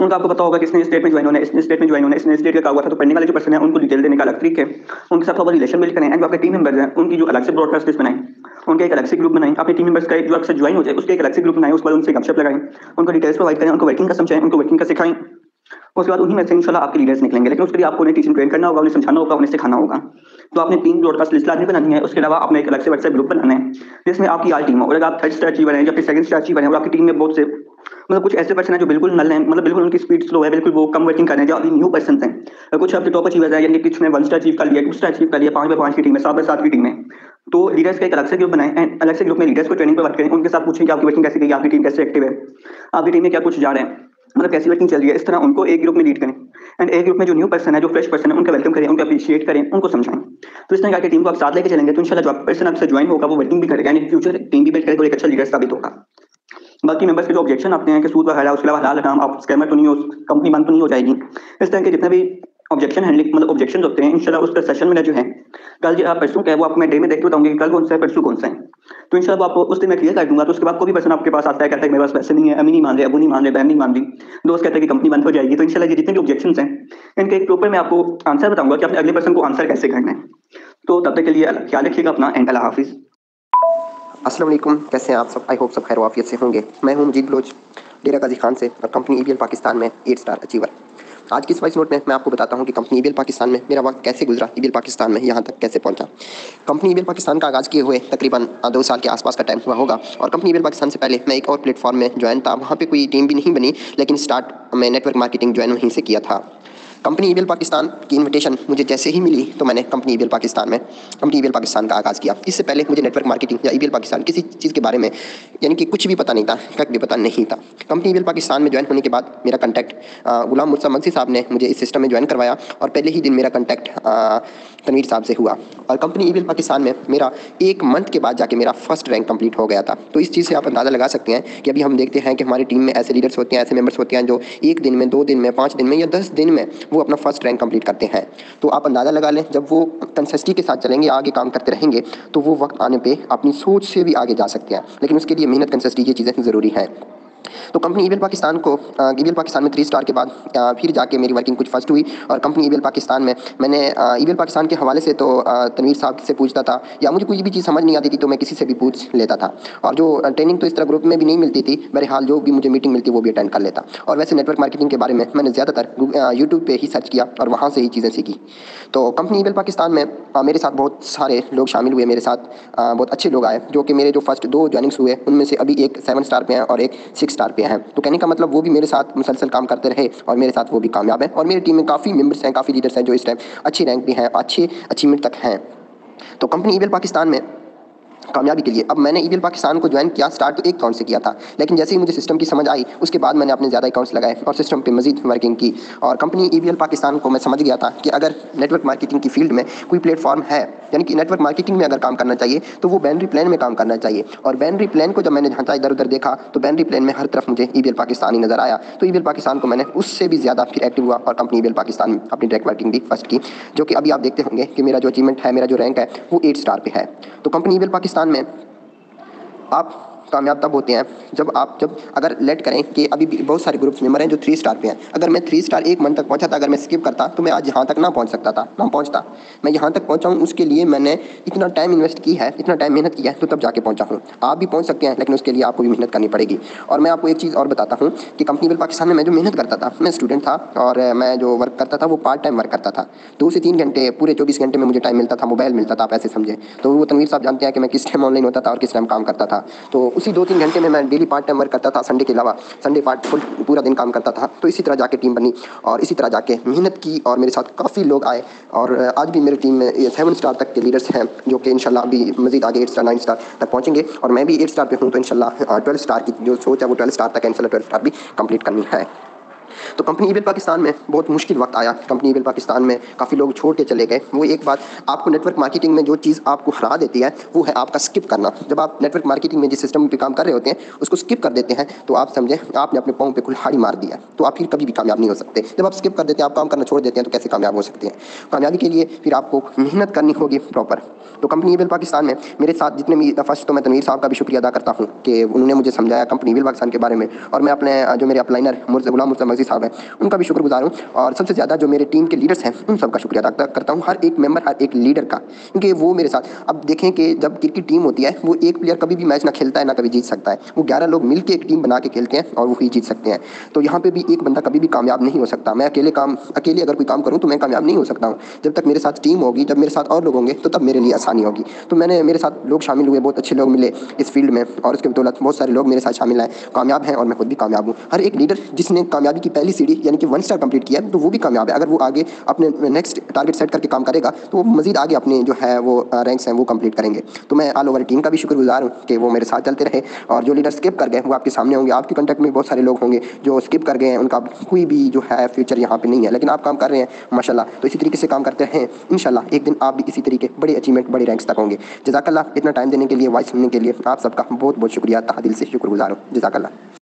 उनका आपको पता होगा किसने स्टेट में ज्वाइन होना है, इसने स्टेट में ज्वाइन होना है, इसने स्टेट का हुआ था, तो पेंडिंग वाले जो पर्सन है उनको डिटेल देने का अलग तरीका है। उनके साथ आप रिलेशन बिल्ड करें। एंड जो आपके टीम मेंबर्स हैं उनकी जो अलग से ब्रॉडकास्ट लिस्ट बनाएं, उनके एक अलग से ग्रुप बनाएं। अपने टीम मेंबर्स का जो अक्सर ज्वाइन हो जाए उसके एक अलग से ग्रुप बनाएं, उसके बाद उनसे गपशप लगाएं, उनको डिटेल्स प्रोवाइड करें, उनको वर्किंग का समझाएं, उनको वर्किंग का सिखाएं। उसके बाद उन्हीं में से इंशाल्लाह आपके लीडर्स निकलेंगे, लेकिन उसके लिए आपको उन्हें टीचिंग ट्रेन करना होगा, उन्हें समझाना होगा, उन्हें सिखाना होगा। तो आपने 3 ब्रॉडकास्ट लिस्ट लाजमी बनानी है। उसके अलावा आपने एक अलग से व्हाट्सएप ग्रुप बनाना है जिसमें आपकी यार टीम हो। अगर आप 3rd स्टार अचीवर हैं या फिर 2nd स्टार अचीवर हैं और आपकी टीम में बहुत से मतलब कुछ ऐसे पर्सन है जो बिल्कुल नल हैं, मतलब बिल्कुल उनकी स्पीड स्लो है, बिल्कुल वो कम वर्किंग कर रहे हैं, जो अभी न्यू पर्सन हैं। कुछ आपके टॉप अचीवर्स हैं, यानी कुछ ने 1 स्टार अचीव कर लिया, 2 स्टार अचीव कर लिया, 5x5 की टीम है, 7x7 की टीम है। तो लीडर्स का एक अलग से ग्रुप बनाएं एंड अलग से ग्रुप में लीडर्स को ट्रेनिंग प्रोवाइड करें, उनके साथ पूछें कि आपकी वर्किंग कैसी गई, आपकी टीम कैसे एक्टिव है, आपकी टीम में क्या कुछ जा रहे हैं, मतलब कैसी वर्किंग चल रही है। इस तरह उनको एक ग्रुप में लीड करें एंड एक ग्रुप में जो न्यू पर्सन है, जो फ्रेश पर्सन है, उनका वेलकम करें, उनको अप्रिशिएट करें, उनको समझाएं। तो इस तरह की टीम को आप साथ लेके चलेंगे तो इंशाल्लाह जो पर्सन आपसे ज्वाइन होगा वो वर्किंग भी करेगा, यानी फ्यूचर टीम भी बिल्ड करेगा और एक अच्छा लीडर साबित होगा। बाकी मेंबर्स के जो ऑब्जेक्शन आते हैं कि सूद वगैरह, उसके अलावा हलाल हराम, आप स्कैमर तो नहीं हो, कंपनी बंद तो नहीं हो जाएगी, इस तरह के जितने भी ऑब्जेक्शन हैंडलिंग मतलब ऑब्जेक्शन होते हैं, इंशाल्लाह उसका सेशन में जो है कल जो आप परसों का है वो आपको मैं डे में देख के बताऊंगी कि कल कौन सा है, परसों कौन सा है। तो इंशाल्लाह आपको उस दिन मैं क्लियर कर दूंगा। तो उसके बाद कोई भी पर्सन आपके पास आता है, कहता है मेरे पास पैसे नहीं है, अम्मी नहीं मान रहे, अबू नहीं मान रहे, बहन नहीं मान रही, दोस्त कहता है कि कंपनी बंद हो जाएगी, तो इंशाल्लाह ये जितने भी ऑब्जेक्शंस हैं इनके एक प्रॉपर मैं आपको आंसर बताऊंगा कि अपने अगले पर्सन को आंसर कैसे करना है। तो तब तक के लिए ख्याल रखिएगा अपना एंड अल्लाह हाफिज़। अस्सलाम वालेकुम, कैसे हैं आप सब? आई होप सब खैर वाफियत से होंगे। मैं हूं मजीद बलोच, डेरा गाजी खान से, और कंपनी ईबीएल पाकिस्तान में 8 स्टार अचीवर। आज की इस वॉइस नोट में मैं आपको बताता हूं कि कंपनी ईबीएल पाकिस्तान में मेरा वक्त कैसे गुजरा, ईबीएल पाकिस्तान में यहाँ तक कैसे पहुँचा। कंपनी ईबीएल पाकिस्तान का आगाज़ किए हुए तकरीबन 2 साल के आसपास का टाइम हुआ होगा, और कंपनी ईबीएल पाकिस्तान से पहले मैं एक और प्लेटफॉर्म में ज्वाइन था। वहाँ पर कोई टीम भी नहीं बनी, लेकिन स्टार्ट मैं नेटवर्क मार्केटिंग ज्वाइन वहीं से किया था। कंपनी ईबीएल पाकिस्तान की इनविटेशन मुझे जैसे ही मिली तो मैंने कंपनी ईबीएल पाकिस्तान का आगाज़ किया। इससे पहले मुझे नेटवर्क मार्केटिंग या ईबीएल पाकिस्तान किसी चीज़ के बारे में यानी कि कुछ भी पता नहीं था, कक भी पता नहीं था। कंपनी ईबीएल पाकिस्तान में ज्वाइन होने के बाद मेरा कॉन्टैक्ट गुलाम मुर्तज़ा मगसी साहब ने मुझे इस सिस्टम में ज्वाइन करवाया, और पहले ही दिन मेरा कॉन्टैक्ट तनवीर साहब से हुआ, और कंपनी ईबीएल पाकिस्तान में मेरा 1 मंथ के बाद जाके मेरा फर्स्ट रैंक कंप्लीट हो गया था। तो इस चीज़ से आप अंदाज़ा लगा सकते हैं कि अभी हम देखते हैं कि हमारी टीम में ऐसे लीडर्स होते हैं, ऐसे मेंबर्स होते हैं जो 1 दिन में, 2 दिन में, 5 दिन में या 10 दिन में वो अपना फर्स्ट रैंक कंप्लीट करते हैं। तो आप अंदाज़ा लगा लें, जब वो कंसिस्टेंसी के साथ चलेंगे, आगे काम करते रहेंगे, तो वो वक्त आने पे अपनी सोच से भी आगे जा सकते हैं। लेकिन उसके लिए मेहनत, कंसिस्टेंसी, ये चीज़ें ज़रूरी हैं। तो कंपनी ईबीएल पाकिस्तान में 3 स्टार के बाद फिर जाके मेरी वर्किंग कुछ फर्स्ट हुई, और कंपनी ईबीएल पाकिस्तान में मैंने ईबीएल पाकिस्तान के हवाले से तो तनवीर साहब से पूछता था, या मुझे कोई भी चीज़ समझ नहीं आती थी तो मैं किसी से भी पूछ लेता था। और जो ट्रेनिंग तो इस तरह ग्रुप में भी नहीं मिलती थी, बहरहाल जो भी मुझे मीटिंग मिलती वो भी अटेंड कर लेता। और वैसे नेटवर्क मार्केटिंग के बारे में मैंने ज़्यादातर यूट्यूब पर ही सर्च किया और वहाँ से ही चीज़ें सीखी। तो कंपनी ईबीएल पाकिस्तान में मेरे साथ बहुत सारे लोग शामिल हुए, मेरे साथ बहुत अच्छे लोग आए, जो कि मेरे जो फर्स्ट 2 ज्वाइनिंग्स हुए उनमें से अभी एक 7 स्टार पे हैं और एक 6 स्टार पे हैं। तो कहने का मतलब वो भी मेरे साथ मुसलसल काम करते रहे और मेरे साथ वो भी कामयाब हैं, और मेरी टीम में काफ़ी मेंबर्स हैं, काफ़ी लीडर्स हैं जो इस टाइम अच्छी रैंक भी हैं, अच्छी अचीवमेंट तक हैं। तो कंपनी ईबीएल पाकिस्तान में कामयाबी के लिए अब मैंने ईबीएल पाकिस्तान को ज्वाइन किया। स्टार्ट तो 1 अकाउंट से किया था, लेकिन जैसे ही मुझे सिस्टम की समझ आई उसके बाद मैंने अपने ज़्यादा अकाउंट्स लगाए और सिस्टम पे मजीद वर्किंग की। और कंपनी ईबीएल पाकिस्तान को मैं समझ गया था कि अगर नेटवर्क मार्केटिंग की फील्ड में कोई प्लेटफॉर्म है, यानी कि नेटवर्क मार्केटिंग में अगर काम करना चाहिए तो वो बाइनरी प्लान में काम करना चाहिए। और बाइनरी प्लान को जब मैंने झांचा, इधर उधर देखा, तो बाइनरी प्लान में हर तरफ मुझे ईबीएल पाकिस्तान ही नज़र आया। तो ईबीएल पाकिस्तान को मैंने उससे भी ज़्यादा फिर एक्टिव हुआ और कंपनी ईबीएल पाकिस्तान में अपनी डायरेक्ट वर्किंग भी फर्स्ट की, जो कि अभी आप देखते होंगे कि मेरा जो अचीवमेंट है, मेरा जो रैंक है वो 8 स्टार पे है। तो कंपनी ईबीएल पाकिस्तान में आप कामयाब तब होते हैं जब अगर लेट करें कि अभी भी बहुत सारे ग्रुप्स मेंबर हैं जो 3 स्टार पे हैं। अगर मैं 3 स्टार 1 मंथ तक पहुंचा था, अगर मैं स्किप करता तो मैं आज यहाँ तक ना पहुँचता। मैं यहाँ तक पहुँचा हूँ, उसके लिए मैंने इतना टाइम इन्वेस्ट की है, इतना टाइम मेहनत किया है, तो तब जाके पहुँचा हूँ। आप भी पहुँच सकते हैं, लेकिन उसके लिए आपको भी मेहनत करनी पड़ेगी। और मैं आपको एक चीज़ और बताता हूँ कि कंपनी ईबीएल पाकिस्तान में मैं जो मेहनत करता था, मैं स्टूडेंट था और मैं जो वर्क करता था वो पार्ट टाइम वर्क करता था। 2 से 3 घंटे, पूरे 24 घंटे में मुझे टाइम मिलता था, मोबाइल मिलता था, आप ऐसे समझे। तो वो तनवीर साहब जानते हैं कि मैं किस टाइम ऑनलाइन होता था और किस टाइम काम करता था। तो उसी 2-3 घंटे में मैं डेली पार्ट टाइम वर्क करता था, संडे के अलावा। संडे पूरा दिन काम करता था। तो इसी तरह जाके टीम बनी और इसी तरह जाके मेहनत की, और मेरे साथ काफ़ी लोग आए, और आज भी मेरी टीम में 7 स्टार तक के लीडर्स हैं, जो कि इंशाल्लाह अभी मजीद आगे 8 स्टार 9 स्टार तक पहुँचेंगे। और मैं भी 8 स्टार पे हूँ, तो इंशाल्लाह 12 स्टार की जो सोच है वो 12 स्टार तक है, इंशाल्लाह 12 स्टार भी कंप्लीट करनी है। तो कंपनी ईबीएल पाकिस्तान में बहुत मुश्किल वक्त आया। कंपनी ईबीएल पाकिस्तान में काफ़ी लोग छोड़ के चले गए। वो एक बात, आपको नेटवर्क मार्केटिंग में जो चीज़ आपको हरा देती है वो है आपका स्किप करना। जब आप नेटवर्क मार्केटिंग में जिस सिस्टम पे काम कर रहे होते हैं उसको स्किप कर देते हैं, तो आप समझें आपने अपने पाँव पे कुल्हाड़ी मार दिया, तो आप फिर कभी भी कामयाब नहीं हो सकते। जब आप स्किप कर देते हैं, आप काम करना छोड़ देते हैं, तो कैसे कामयाब हो सकते हैं? कामयाबी के लिए फिर आपको मेहनत करनी होगी प्रॉपर। तो कंपनी ईबीएल पाकिस्तान में मेरे साथ जितने भी, फर्स्ट तो मैं तनवीर साहब का भी शुक्रिया अदा करता हूँ कि उन्होंने मुझे समझाया कंपनी ईबीएल पाकिस्तान के बारे में। और मैं अपने जो मेरे अपलाइनर गुलाम मुर्तज़ा मगसी साहब हैं, उनका भी शुक्रगुजार हूँ। और सबसे ज़्यादा जो मेरे टीम के लीडर्स हैं उन सबका शुक्रिया अदा करता हूँ, हर एक मेंबर, हर एक लीडर का, क्योंकि वो मेरे साथ, अब देखें कि जब क्रिकेट टीम होती है वो एक प्लेयर कभी भी मैच ना खेलता है ना कभी जीत सकता है, वो 11 लोग मिलकर एक टीम बना के खेलते हैं और वो ही जीत सकते हैं। तो यहाँ पे भी एक बंदा कभी भी कामयाब नहीं हो सकता। मैं अकेले अगर कोई काम करूँ तो मैं कामयाब नहीं हो सकता हूँ। जब तक मेरे साथ टीम होगी, जब मेरे साथ और लोग होंगे तो तब मेरे लिए आसानी होगी। तो मेरे साथ लोग शामिल हुए, बहुत अच्छे लोग मिले इस फील्ड में और उसके बदौलत बहुत सारे लोग मेरे साथ शामिल आए, कामयाब हैं और मैं खुद भी कामयाब हूँ। हर एक लीडर जिसने कामयाबी की पहली सीढ़ी यानी कि 1 स्टार कंप्लीट किया है तो वो भी कामयाब है। अगर वो आगे अपने नेक्स्ट टारगेट सेट करके काम करेगा तो वो मजीद आगे अपने जो है वो रैंक्स हैं वो कंप्लीट करेंगे। तो मैं ऑल ओवर टीम का भी शुक्रगुजार हूँ कि वो मेरे साथ चलते रहे। और जो लीडर स्किप कर गए वो आपके सामने होंगे, आपके कॉन्टैक्ट में बहुत सारे लोग होंगे जो स्किप कर गए हैं, उनका कोई भी जो है फ्यूचर यहाँ पे नहीं है, लेकिन आप काम कर रहे हैं माशाल्लाह। तो इसी तरीके से काम करते हैं, इंशाल्लाह एक दिन आप भी इसी तरीके बड़े अचीवमेंट, बड़े रैंक्स तक होंगे। जज़ाकल्लाह, इतना टाइम देने के लिए, वॉइस सुनने के लिए आप सबका बहुत बहुत शुक्रिया, तहे दिल से शुक्रगुजार हूँ। जज़ाकल्लाह।